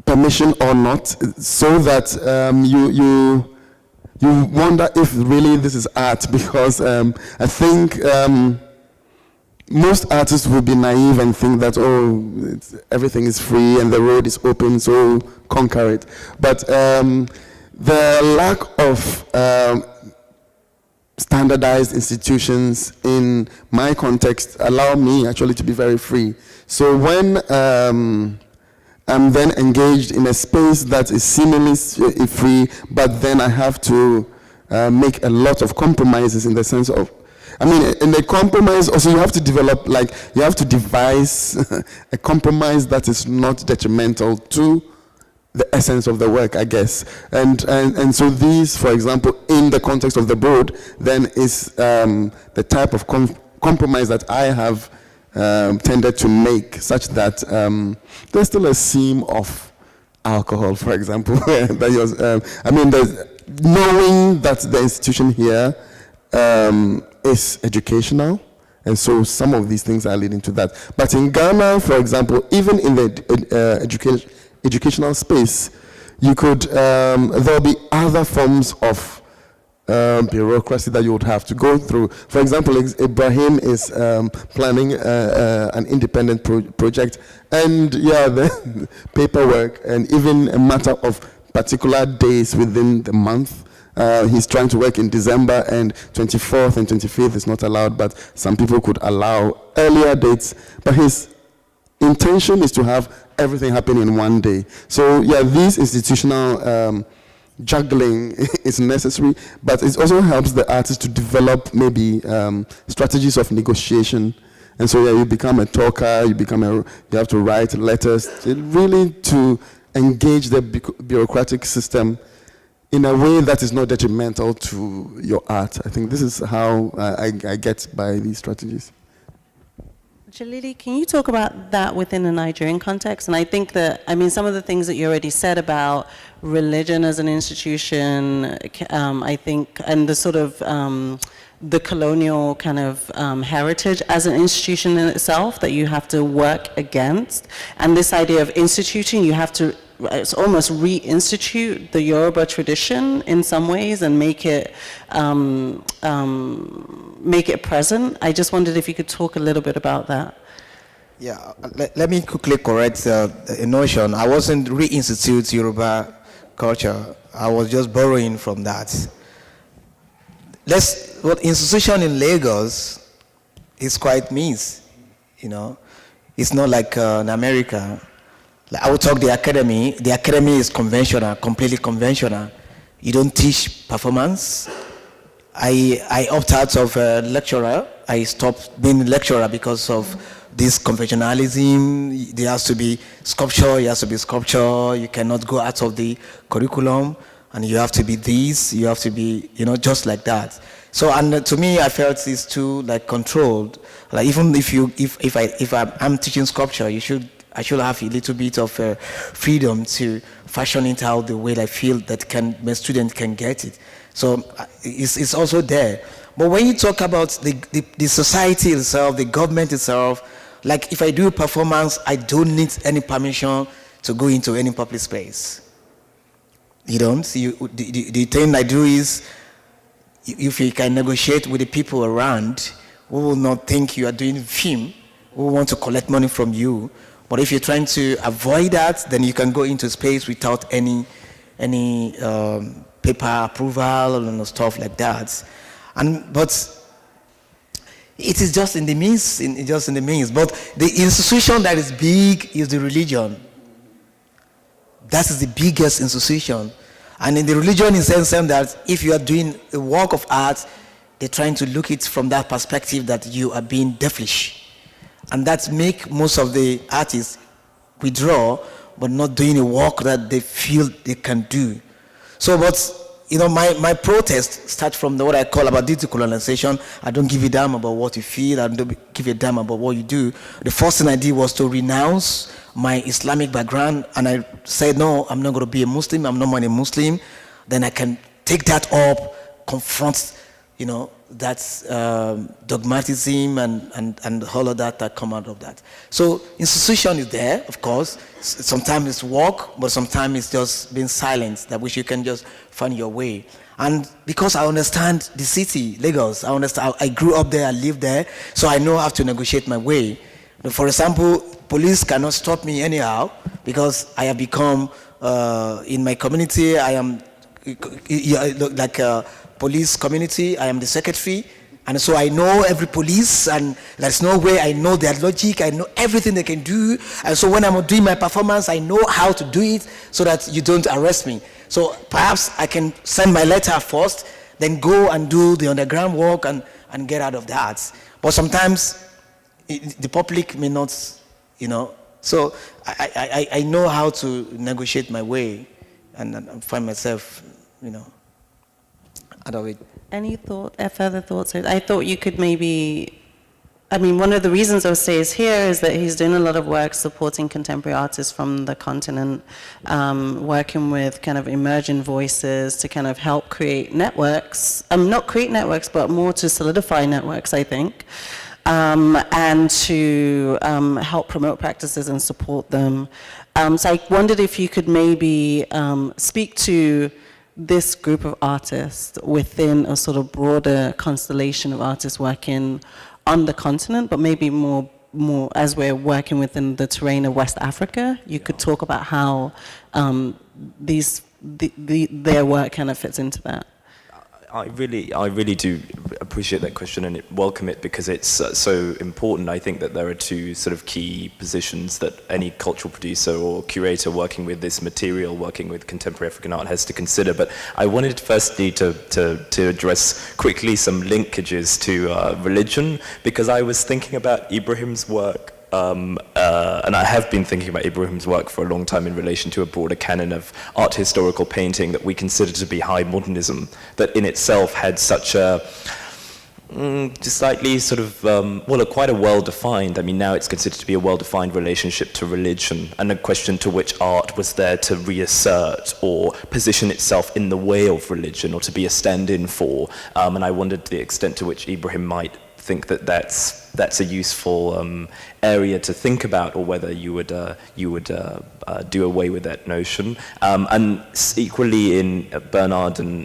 permission or not, so that you wonder if really this is art, because I think most artists would be naive and think that, everything is free and the road is open, so conquer it. But the lack of standardized institutions in my context allow me actually to be very free. So when I'm then engaged in a space that is seemingly free, but then I have to make a lot of compromises in the sense of, I mean, in the compromise also you have to develop, like, you have to devise a compromise that is not detrimental to the essence of the work, I guess. And so these, for example, in the context of the board, then is the type of compromise that I have tended to make, such that there's still a seam of alcohol, for example. That was, I mean, knowing that the institution here is educational, and so some of these things are leading to that. But in Ghana, for example, even in the educational space, you could, there'll be other forms of bureaucracy that you would have to go through. For example, Ibrahim is planning an independent project, and the paperwork, and even a matter of particular days within the month he's trying to work in December, and 24th and 25th is not allowed, but some people could allow earlier dates. But his intention is to have everything happen in one day. So yeah, this institutional juggling is necessary, but it also helps the artist to develop maybe strategies of negotiation. And so yeah, you become a talker, you have to write letters, really to engage the bureaucratic system in a way that is not detrimental to your art. I think this is how I get by these strategies. Jelili, can you talk about that within the Nigerian context? And I think that, I mean, some of the things that you already said about religion as an institution, I think, and the sort of the colonial kind of heritage as an institution in itself that you have to work against. And this idea of instituting, you have to, it's almost reinstitute the Yoruba tradition in some ways and make it present. I just wondered if you could talk a little bit about that. Yeah, let me quickly correct a notion. I wasn't reinstitute Yoruba culture. I was just borrowing from that. What institution in Lagos is quite means, you know. It's not like in America. Like I would talk the academy. The academy is conventional, completely conventional. You don't teach performance. I opt out of lecturer. I stopped being a lecturer because of this conventionalism. There has to be sculpture. You have to be sculpture. You cannot go out of the curriculum, and you have to be this. You have to be, you know, just like that. So, and to me, I felt it's too like controlled. Like even if I'm teaching sculpture, I should have a little bit of freedom to fashion it out the way I feel that my student can get it. So it's also there. But when you talk about the society itself, the government itself, like if I do a performance, I don't need any permission to go into any public space. You don't. The thing I do is, if you can negotiate with the people around, we will not think you are doing film. We want to collect money from you. But if you're trying to avoid that, then you can go into space without any paper approval and stuff like that. But it is just in the means, But the institution that is big is the religion. That is the biggest institution. And in the religion, in the sense that if you are doing a work of art, they're trying to look at it from that perspective that you are being devilish. And that make most of the artists withdraw, but not doing a work that they feel they can do. So, but, you know, my protest starts from what I call about decolonization. I don't give a damn about what you feel. I don't give a damn about what you do. The first thing I did was to renounce my Islamic background, and I said, no, I'm not going to be a Muslim. I'm not a Muslim. Then I can take that up, confront, you know, that's dogmatism and all of that come out of that. So institution is there, of course. Sometimes it's work, but sometimes it's just being silent, that which you can just find your way. And because I understand the city, Lagos, I grew up there, I lived there, so I know how to negotiate my way. For example, police cannot stop me anyhow because I have become, in my community, I am like a police community, I am the secretary, and so I know every police, and there's no way I know their logic, I know everything they can do, and so when I'm doing my performance, I know how to do it so that you don't arrest me. So perhaps I can send my letter first, then go and do the underground work and get out of that. But sometimes the public may not, you know, so I know how to negotiate my way and find myself, you know, out of it. Any further thoughts? I thought you could maybe, I mean, one of the reasons Osei is here is that he's doing a lot of work supporting contemporary artists from the continent, working with kind of emerging voices to kind of help create networks, not create networks, but more to solidify networks, I think, and to help promote practices and support them. So I wondered if you could maybe speak to this group of artists within a sort of broader constellation of artists working on the continent, but maybe more as we're working within the terrain of West Africa. You could talk about how their work kind of fits into that. I really do appreciate that question and welcome it because it's so important. I think that there are two sort of key positions that any cultural producer or curator working with this material, working with contemporary African art has to consider. But I wanted firstly to address quickly some linkages to religion, because I was thinking about Ibrahim's work. And I have been thinking about Ibrahim's work for a long time in relation to a broader canon of art historical painting that we consider to be high modernism, that in itself had such a slightly sort of, quite a well-defined, I mean now it's considered to be a well-defined relationship to religion, and a question to which art was there to reassert or position itself in the way of religion or to be a stand-in for, and I wondered the extent to which Ibrahim might think that that's a useful area to think about, or whether you would do away with that notion. And equally in Bernard and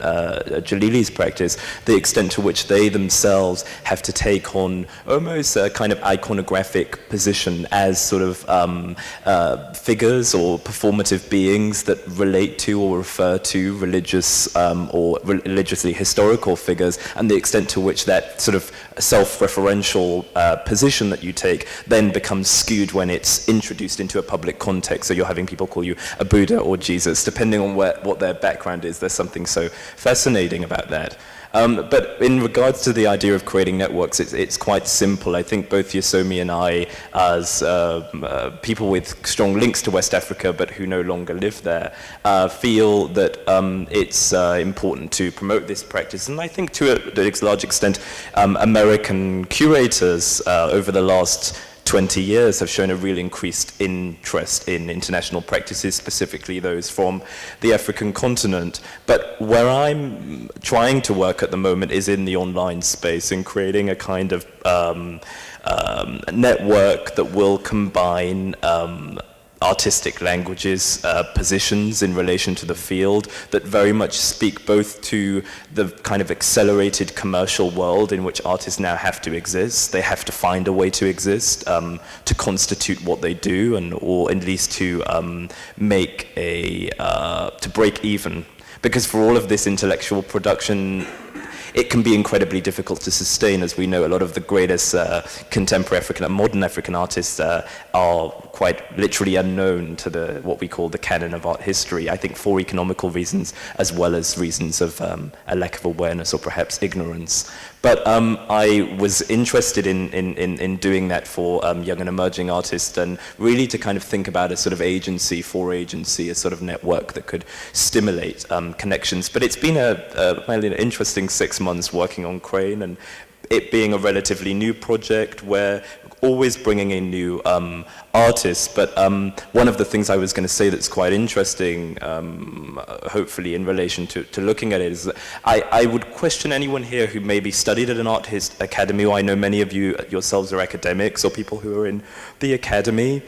Jelili's practice, the extent to which they themselves have to take on almost a kind of iconographic position as sort of figures or performative beings that relate to or refer to religious or religiously historical figures, and the extent to which that sort of self-referential position that you take then becomes skewed when it's introduced into a public context. So you're having people call you a Buddha or Jesus, depending on what their background is. There's something so fascinating about that. But in regards to the idea of creating networks, it's quite simple. I think both Yesomi and I, as people with strong links to West Africa but who no longer live there, feel that it's important to promote this practice. And I think to a large extent, American curators over the last 20 years have shown a real increased interest in international practices, specifically those from the African continent. But where I'm trying to work at the moment is in the online space, in creating a kind of network that will combine artistic languages, positions in relation to the field that very much speak both to the kind of accelerated commercial world in which artists now have to exist. They have to find a way to exist, to constitute what they do, and or at least to make to break even. Because for all of this intellectual production, it can be incredibly difficult to sustain. As we know, a lot of the greatest contemporary African and modern African artists are quite literally unknown to what we call the canon of art history, I think for economical reasons as well as reasons of a lack of awareness or perhaps ignorance. But I was interested in doing that for young and emerging artists, and really to kind of think about a sort of agency for agency, a sort of network that could stimulate connections. But it's been an interesting 6 months working on Crane, and it being a relatively new project where always bringing in new artists. But one of the things I was going to say that's quite interesting, hopefully in relation to looking at it, is that I would question anyone here who maybe studied at an art academy, or I know many of you yourselves are academics or people who are in the academy,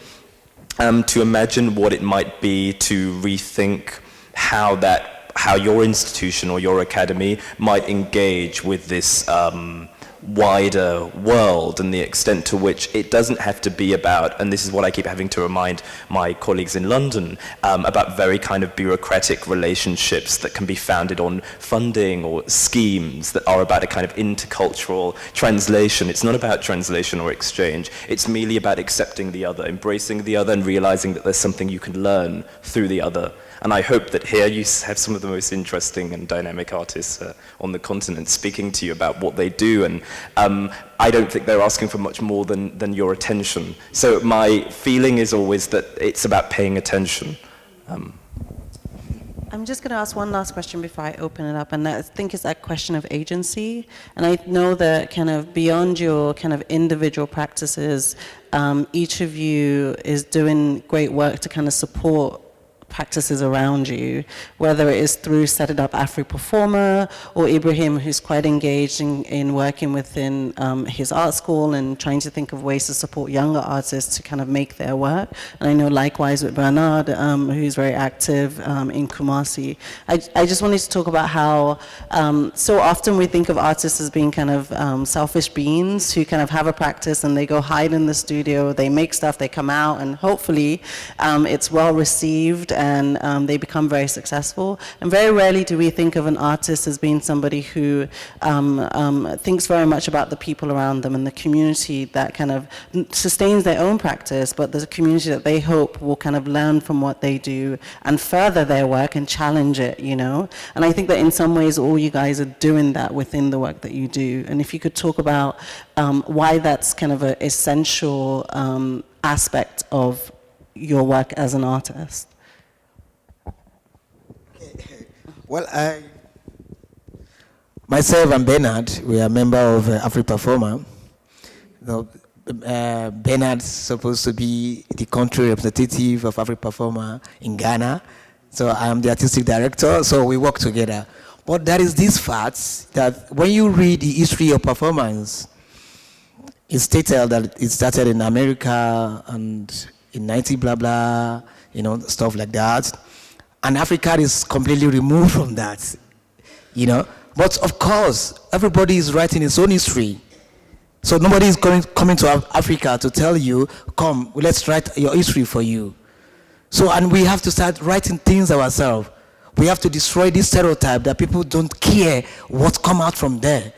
to imagine what it might be to rethink how your institution or your academy might engage with this wider world, and the extent to which it doesn't have to be about, and this is what I keep having to remind my colleagues in London, about very kind of bureaucratic relationships that can be founded on funding or schemes that are about a kind of intercultural translation. It's not about translation or exchange. It's merely about accepting the other, embracing the other, and realizing that there's something you can learn through the other. And I hope that here you have some of the most interesting and dynamic artists on the continent speaking to you about what they do. And I don't think they're asking for much more than your attention. So my feeling is always that it's about paying attention. I'm just going to ask one last question before I open it up, and I think it's that question of agency. And I know that kind of beyond your kind of individual practices, each of you is doing great work to kind of support practices around you, whether it is through Set It Up Afri-Performer, or Ibrahim, who's quite engaged in working within his art school and trying to think of ways to support younger artists to kind of make their work. And I know likewise with Bernard, who's very active in Kumasi. I just wanted to talk about how so often we think of artists as being kind of selfish beings who kind of have a practice and they go hide in the studio, they make stuff, they come out, and hopefully it's well received and they become very successful. And very rarely do we think of an artist as being somebody who thinks very much about the people around them and the community that kind of sustains their own practice, but there's a community that they hope will kind of learn from what they do and further their work and challenge it, you know? And I think that in some ways all you guys are doing that within the work that you do. And if you could talk about why that's kind of an essential aspect of your work as an artist. Well, myself and Bernard, we are a member of AfriPerformer. Bernard's supposed to be the country representative of AfriPerformer in Ghana. So I am the artistic director, so we work together. But there is this fact that when you read the history of performance, it's stated that it started in America and in 90 blah blah, you know, stuff like that. And Africa is completely removed from that, you know. But of course, everybody is writing its own history. So nobody is coming to Africa to tell you, come, let's write your history for you. So, and we have to start writing things ourselves. We have to destroy this stereotype that people don't care what come out from there.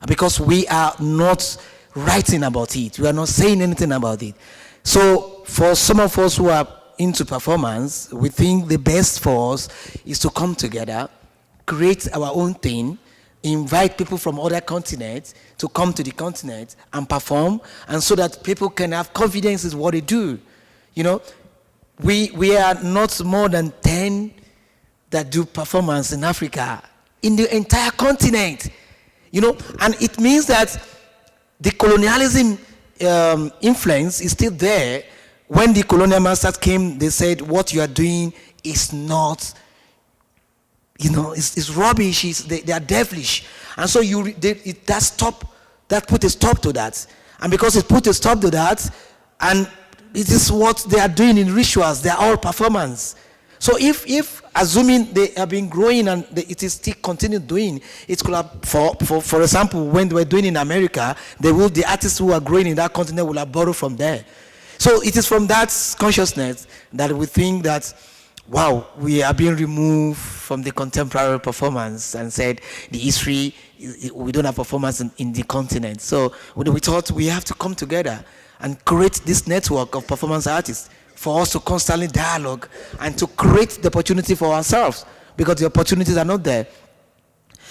Because we are not writing about it. We are not saying anything about it. So for some of us who are into performance, we think the best for us is to come together, create our own thing, invite people from other continents to come to the continent and perform, and so that people can have confidence in what they do. You know, we are not more than 10 that do performance in Africa, in the entire continent, you know, and it means that the colonialism influence is still there. When the colonial masters came, they said, what you are doing is not, you know, it's rubbish, they are devilish. And so that put a stop to that. And because it put a stop to that, and it is what they are doing in rituals, they are all performance. So if assuming they have been growing and it is still continue doing, it could have, for example, when they were doing in America, the artists who are growing in that continent will have borrowed from there. So it is from that consciousness that we think that, wow, we are being removed from the contemporary performance and said the history, we don't have performance in the continent. So we thought we have to come together and create this network of performance artists for us to constantly dialogue and to create the opportunity for ourselves, because the opportunities are not there.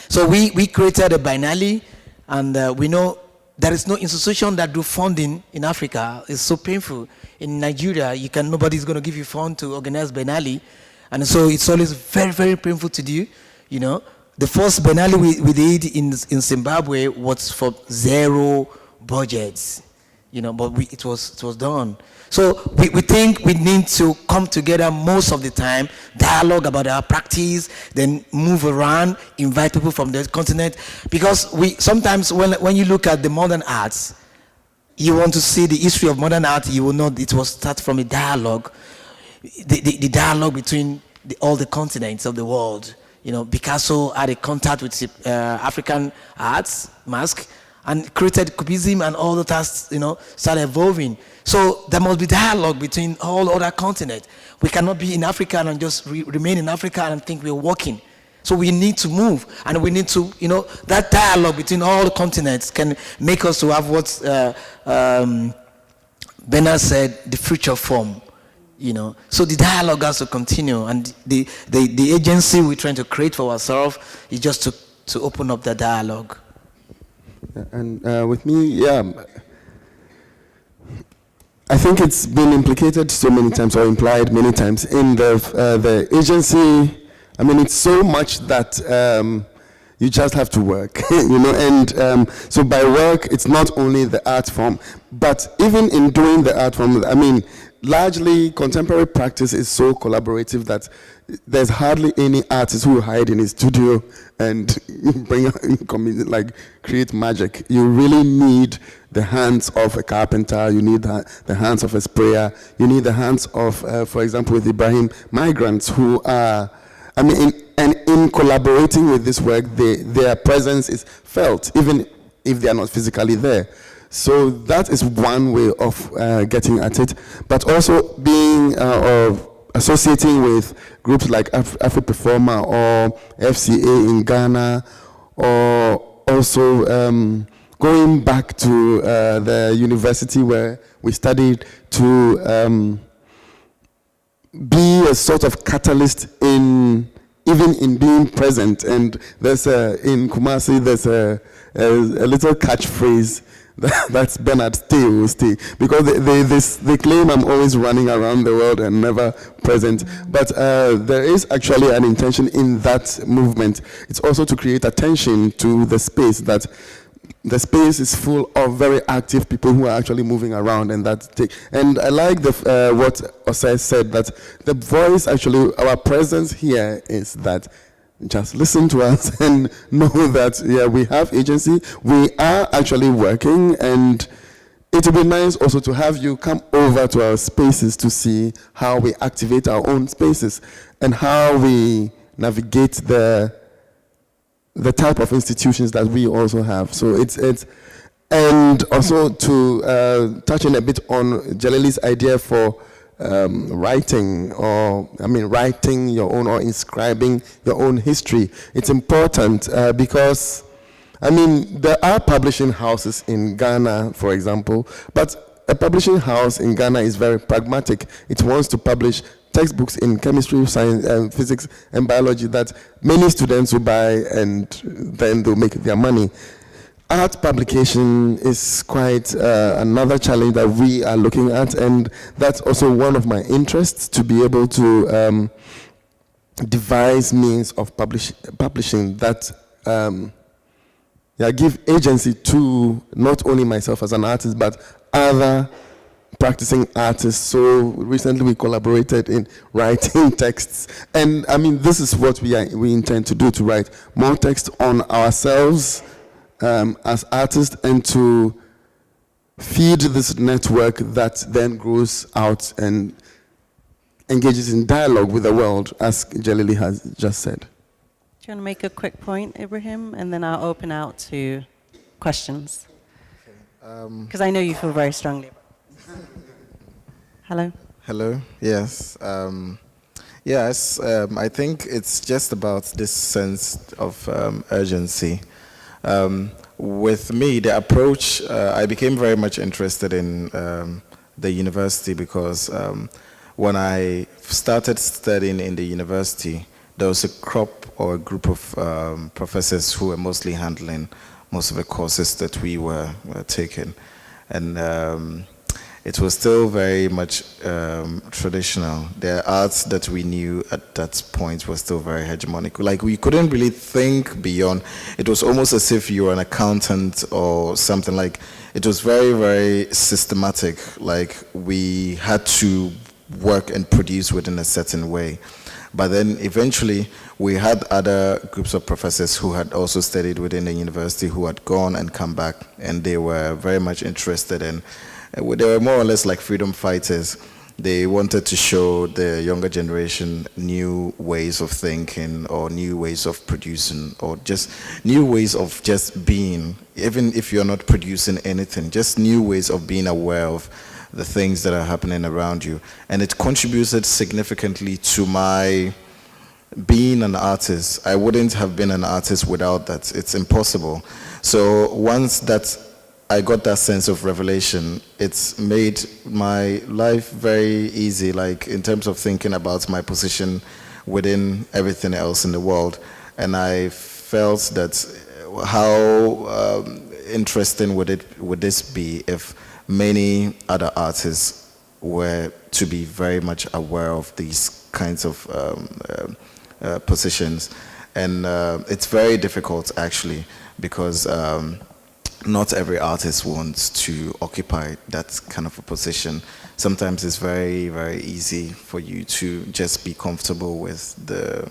So we created a biennale, and we know there is no institution that do funding in Africa. It's so painful. In Nigeria, nobody's going to give you fund to organize biennale, and so it's always very, very painful to do. You know, the first biennale we did in Zimbabwe was for 0 budgets. You know, but it was done. So we think we need to come together most of the time, dialogue about our practice, then move around, invite people from the continent. Because sometimes when you look at the modern arts, you want to see the history of modern art, you will know it was start from a dialogue, the dialogue between all the continents of the world. You know, Picasso had a contact with African arts, mask, and created Cubism, and all the tasks, you know, started evolving. So there must be dialogue between all other continents. We cannot be in Africa and just remain in Africa and think we're working. So we need to move, and we need to, you know, that dialogue between all the continents can make us to have what Bernard said, the future form, you know. So the dialogue has to continue, and the agency we're trying to create for ourselves is just to open up the dialogue. And with me, yeah, I think it's been implicated so many times, or implied many times in the agency. I mean, it's so much that you just have to work, you know. And so by work, it's not only the art form, but even in doing the art form, I mean, largely contemporary practice is so collaborative that there's hardly any artist who will hide in his studio and create magic. You really need the hands of a carpenter, you need the hands of a sprayer, you need the hands of, for example, with Ibrahim, migrants who are, I mean, in collaborating with this work, their presence is felt, even if they are not physically there. So that is one way of getting at it, but also being, associating with groups like Afro Performer or FCA in Ghana, or also going back to the university where we studied to be a sort of catalyst in even in being present. And there's in Kumasi there's a little catchphrase that's Bernard, stay, because they claim I'm always running around the world and never present. But there is actually an intention in that movement. It's also to create attention to the space, that the space is full of very active people who are actually moving around, and and I like what Osei said, that the voice, actually, our presence here is that just listen to us and know that, yeah, we have agency, we are actually working, and it would be nice also to have you come over to our spaces to see how we activate our own spaces and how we navigate the type of institutions that we also have. So it's and also to touch in a bit on Jelili's idea for writing your own or inscribing your own history. It's important because, there are publishing houses in Ghana, for example, but a publishing house in Ghana is very pragmatic. It wants to publish textbooks in chemistry, science, physics, and biology that many students will buy, and then they'll make their money. Art publication is quite another challenge that we are looking at, and that's also one of my interests, to be able to devise means of publishing that give agency to not only myself as an artist, but other practicing artists. So recently we collaborated in writing texts, and this is what we intend to do, to write more text on ourselves as artists, and to feed this network that then grows out and engages in dialogue with the world, as Jelili has just said. Do you want to make a quick point, Ibrahim, and then I'll open out to questions? Because I know you feel very strongly. Hello? Hello, yes. Yes, I think it's just about this sense of urgency. With me, the approach, I became very much interested in the university because when I started studying in the university, there was a crop or a group of professors who were mostly handling most of the courses that we were taking. And it was still very much traditional. The arts that we knew at that point was still very hegemonic. Like, we couldn't really think beyond. It was almost as if you were an accountant or something. Like, it was very, very systematic. Like, we had to work and produce within a certain way. But then eventually we had other groups of professors who had also studied within the university, who had gone and come back, and they were very much interested in, they were more or less like freedom fighters. They wanted to show the younger generation new ways of thinking, or new ways of producing, or just new ways of just being, even if you're not producing anything, just new ways of being aware of the things that are happening around you. And it contributed significantly to my being an artist. I wouldn't have been an artist without that. It's impossible. So once that I got that sense of revelation, it's made my life very easy, like in terms of thinking about my position within everything else in the world. And I felt that how interesting would this be if many other artists were to be very much aware of these kinds of positions. And it's very difficult, actually, because not every artist wants to occupy that kind of a position. Sometimes it's very, very easy for you to just be comfortable with the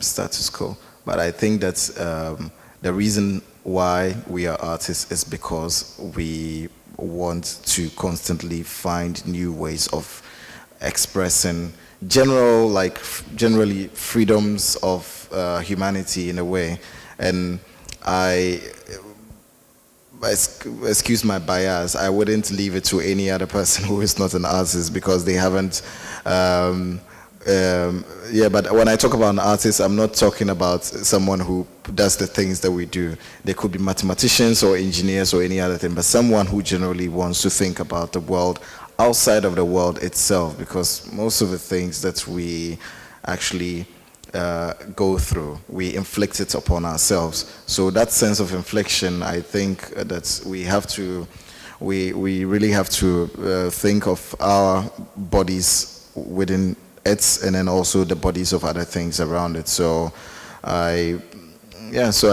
status quo. But I think that's the reason why we are artists is because we want to constantly find new ways of expressing generally freedoms of humanity in a way. And excuse my bias, I wouldn't leave it to any other person who is not an artist because they haven't. But when I talk about an artist, I'm not talking about someone who does the things that we do. They could be mathematicians or engineers or any other thing, but someone who generally wants to think about the world outside of the world itself, because most of the things that we actually go through, we inflict it upon ourselves. So that sense of infliction, I think that we really have to think of our bodies within it, and then also the bodies of other things around it. So I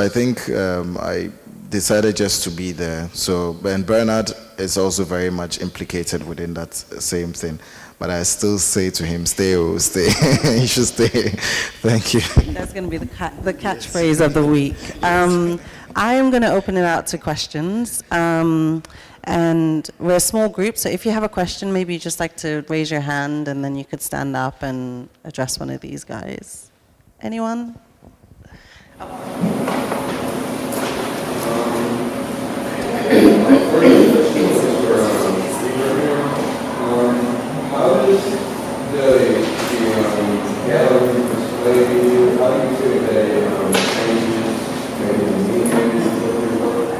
think I decided just to be there. So, and Bernard is also very much implicated within that same thing. But I still say to him, stay, he should stay. Thank you. That's going to be the catchphrase of the week. I am going to open it out to questions. And we're a small group, so if you have a question, maybe you just like to raise your hand and then you could stand up and address one of these guys. Anyone? My first question is for Ibrahim. How does the gallery display, how do you say that changes maybe the meaning of your work?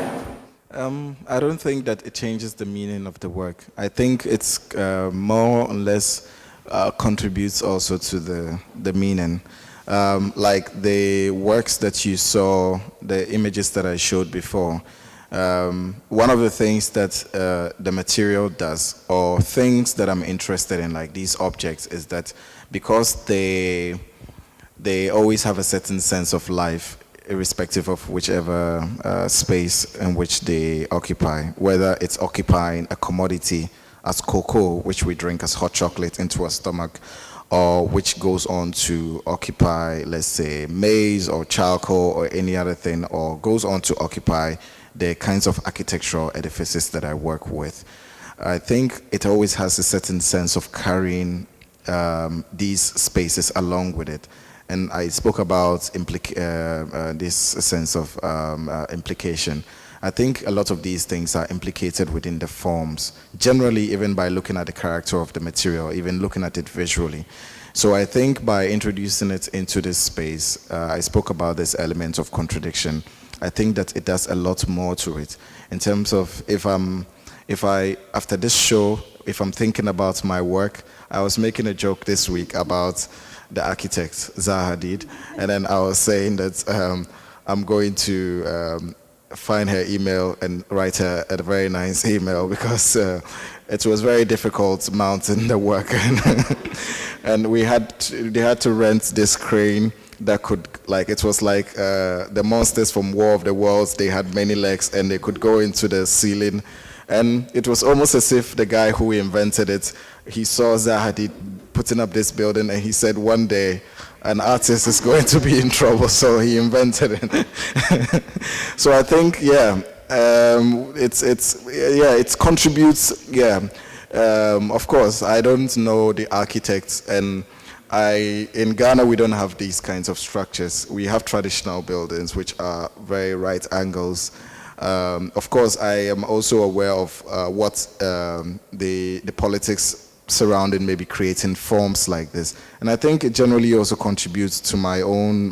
I don't think that it changes the meaning of the work. I think it's more or less contributes also to the meaning. Like the works that you saw, the images that I showed before, one of the things that the material does, or things that I'm interested in, like these objects, is that because they always have a certain sense of life, irrespective of whichever space in which they occupy, whether it's occupying a commodity as cocoa, which we drink as hot chocolate into our stomach, or which goes on to occupy, let's say, maize or charcoal or any other thing, or goes on to occupy the kinds of architectural edifices that I work with. I think it always has a certain sense of carrying these spaces along with it. And I spoke about this sense of implication. I think a lot of these things are implicated within the forms, generally even by looking at the character of the material, even looking at it visually. So I think by introducing it into this space, I spoke about this element of contradiction. I think that it does a lot more to it. In terms of after this show, if I'm thinking about my work, I was making a joke this week about the architect, Zaha Hadid, and then I was saying that I'm going to find her email and write her a very nice email, because it was very difficult mounting the work. And they had to rent this crane that could, like, it was like the monsters from War of the Worlds. They had many legs and they could go into the ceiling. And it was almost as if the guy who invented it, he saw Zaha Hadid putting up this building, and he said one day an artist is going to be in trouble, so he invented it. So I think, it contributes. Of course, I don't know the architects, and in Ghana we don't have these kinds of structures. We have traditional buildings which are very right angles. Of course, I am also aware of what the politics surrounding maybe creating forms like this. And I think it generally also contributes to my own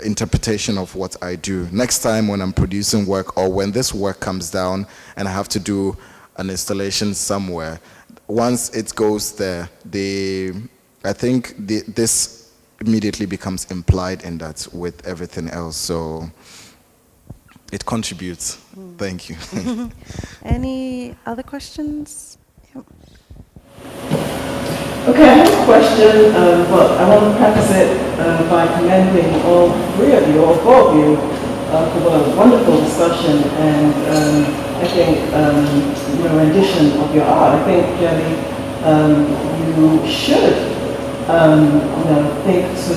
interpretation of what I do. Next time when I'm producing work, or when this work comes down and I have to do an installation somewhere, once it goes there, I think this immediately becomes implied in that with everything else. So it contributes. Thank you. Any other questions? Okay, I have a question, but I want to preface it by commending all three of you, all four of you, for a wonderful discussion, and I think your rendition of your art. I think, Jelly, you should think to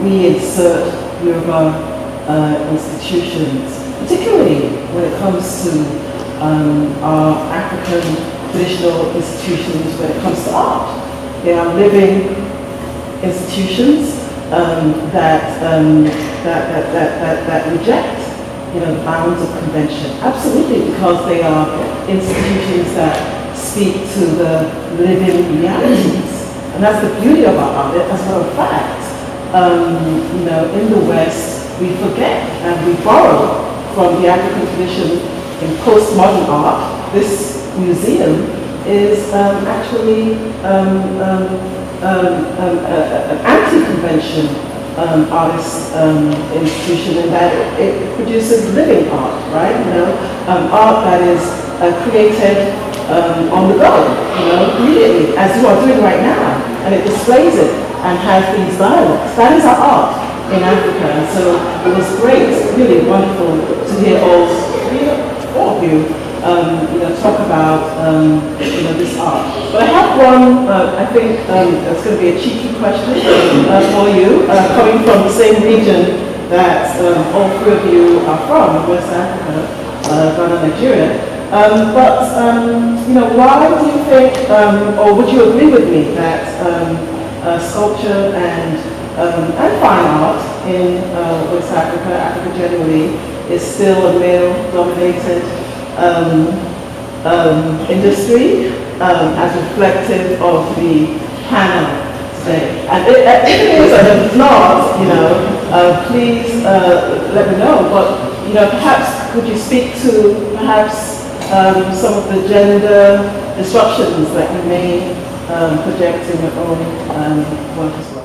reinsert Yoruba institutions, particularly when it comes to our African traditional institutions when it comes to art. They are living institutions that reject the bounds of convention? Absolutely, because they are institutions that speak to the living realities. And that's the beauty of our art. As a matter of fact, in the West, we forget and we borrow from the African tradition in postmodern art. This museum is actually an anti-convention artist institution in that it produces living art, right? Art that is created on the go, immediately, as you are doing right now, and it displays it and has these dialogues. That is our art in Africa, and so it was great, really wonderful to hear all of you, talk about, this art. But I have one, I think it's going to be a cheeky question for you, coming from the same region that all three of you are from, West Africa, Ghana, Nigeria. Why do you think, or would you agree with me that sculpture and fine art in West Africa, Africa generally, is still a male-dominated industry, as reflective of the panel today? And if it is and if not, please let me know. But perhaps could you speak to perhaps some of the gender disruptions that you may project in your own work as well?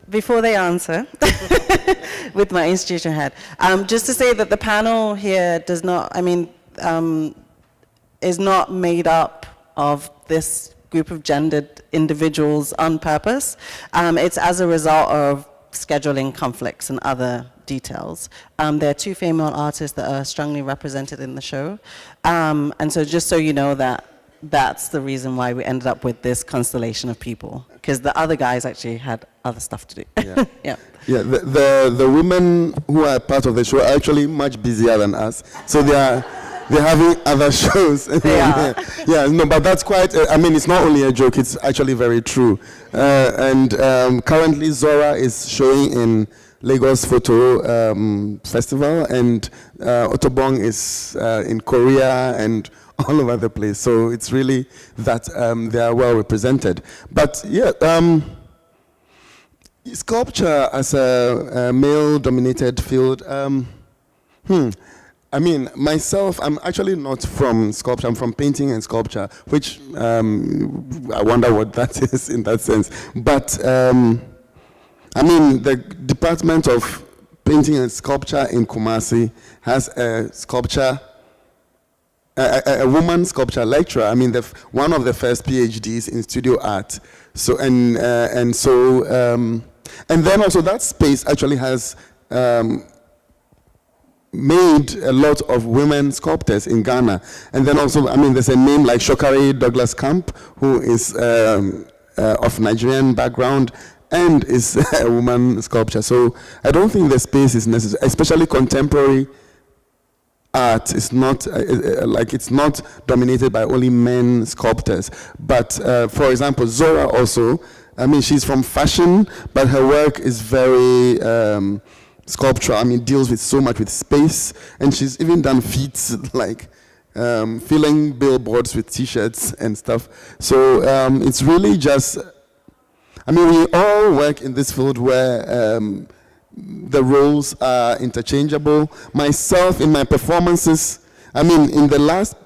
Before they answer, with my institution hat, just to say that the panel here does not, is not made up of this group of gendered individuals on purpose. It's as a result of scheduling conflicts and other details. There are two female artists that are strongly represented in the show. And so just so you know that's the reason why we ended up with this constellation of people, because the other guys actually had other stuff to do. Yeah. Yeah. Yeah, the women who are part of the show are actually much busier than us. So they're having other shows. They are. Yeah, no, but that's quite, it's not only a joke, it's actually very true. And currently Zora is showing in Lagos Photo Festival, and Otobong is in Korea and all over the place. So it's really that they are well represented. But yeah, sculpture as a male-dominated field, myself, I'm actually not from sculpture, I'm from painting and sculpture, which I wonder what that is in that sense. But, the Department of Painting and Sculpture in Kumasi has a sculpture, a woman sculpture lecturer. One of the first PhDs in studio art. So, and then also that space actually has made a lot of women sculptors in Ghana. And then also, there's a name like Shokari Douglas Camp, who is of Nigerian background and is a woman sculptor. So I don't think the space is necessary, especially contemporary art is not, it's not dominated by only men sculptors. But for example, Zora also, she's from fashion, but her work is very sculptural. Deals with so much with space, and she's even done feats like filling billboards with t-shirts and stuff. So it's really just, we all work in this field where the roles are interchangeable. Myself, in my performances, in the last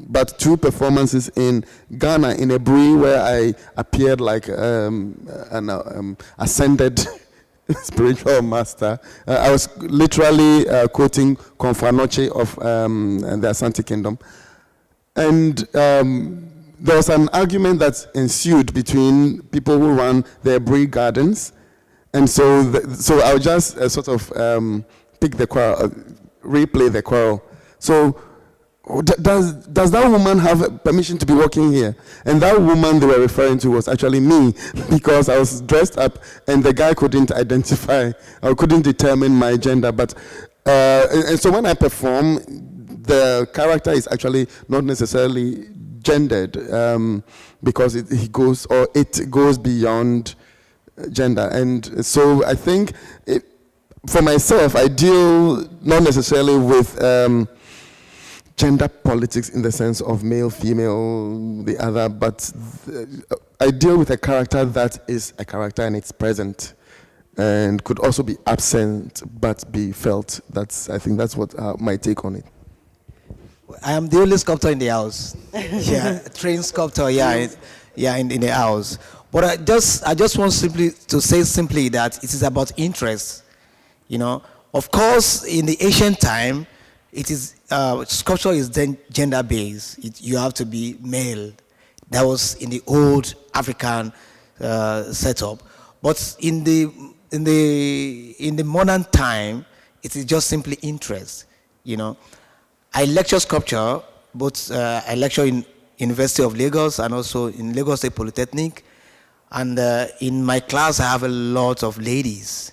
but two performances in Ghana, in Ebri, where I appeared like an ascended spiritual master, I was literally quoting Confranoche of the Asante Kingdom. And there was an argument that ensued between people who run the Ebri Gardens. And so I'll just sort of pick the quarrel, replay the quarrel. So does that woman have permission to be working here? And that woman they were referring to was actually me, because I was dressed up and the guy couldn't identify, or couldn't determine my gender. But and so when I perform, the character is actually not necessarily gendered, because it goes beyond gender. And so I think for myself, I deal not necessarily with gender politics in the sense of male, female, the other, but I deal with a character that is a character and it's present and could also be absent but be felt. I think that's what my take on it. I am the only sculptor in the house. Yeah, trained sculptor. Yeah, in the house. But I just want to say simply that it is about interest. You know, of course, in the ancient time, it is sculpture is then gender based. You have to be male. That was in the old African setup. But in the modern time, it is just simply interest. You know. I lecture sculpture, both I lecture in University of Lagos and also in Lagos State Polytechnic. And in my class, I have a lot of ladies.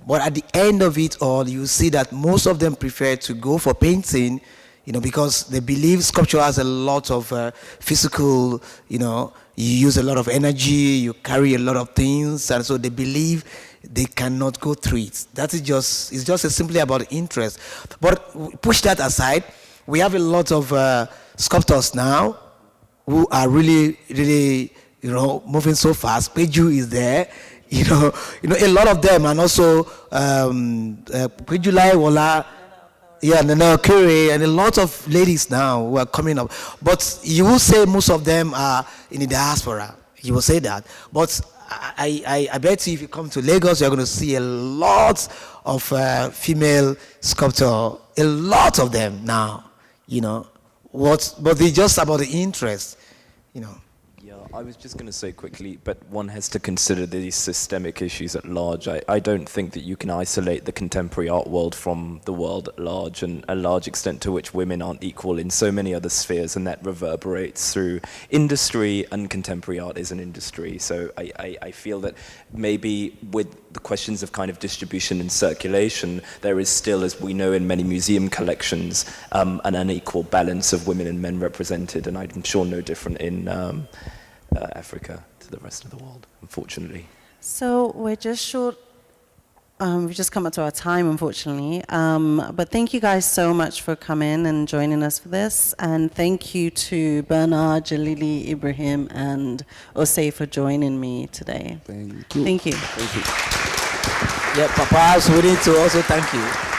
But at the end of it all, you see that most of them prefer to go for painting, you know, because they believe sculpture has a lot of physical, you know, you use a lot of energy, you carry a lot of things, and so they believe they cannot go through it. It's just simply about interest. But push that aside. We have a lot of sculptors now who are really, really, you know, moving so fast. Peju is there, you know, a lot of them, and also Pejulai Wola, yeah, Nana Kure, and a lot of ladies now who are coming up. But you will say most of them are in the diaspora. You will say that, but I bet you if you come to Lagos, you're going to see a lot of female sculptors, a lot of them now. You know, but it's just about the interest, you know. Yeah, I was just going to say quickly, but one has to consider these systemic issues at large. I don't think that you can isolate the contemporary art world from the world at large, and a large extent to which women aren't equal in so many other spheres, and that reverberates through industry, and contemporary art is an industry. So I feel that maybe with the questions of kind of distribution and circulation, there is still, as we know in many museum collections, an unequal balance of women and men represented, and I'm sure no different in Africa to the rest of the world, unfortunately. So we're just short. We've just come up to our time, unfortunately. But thank you guys so much for coming and joining us for this. And thank you to Bernard, Jelili, Ibrahim, and Osei for joining me today. Thank you. Thank you. Thank you. Yeah, perhaps we need to also thank you.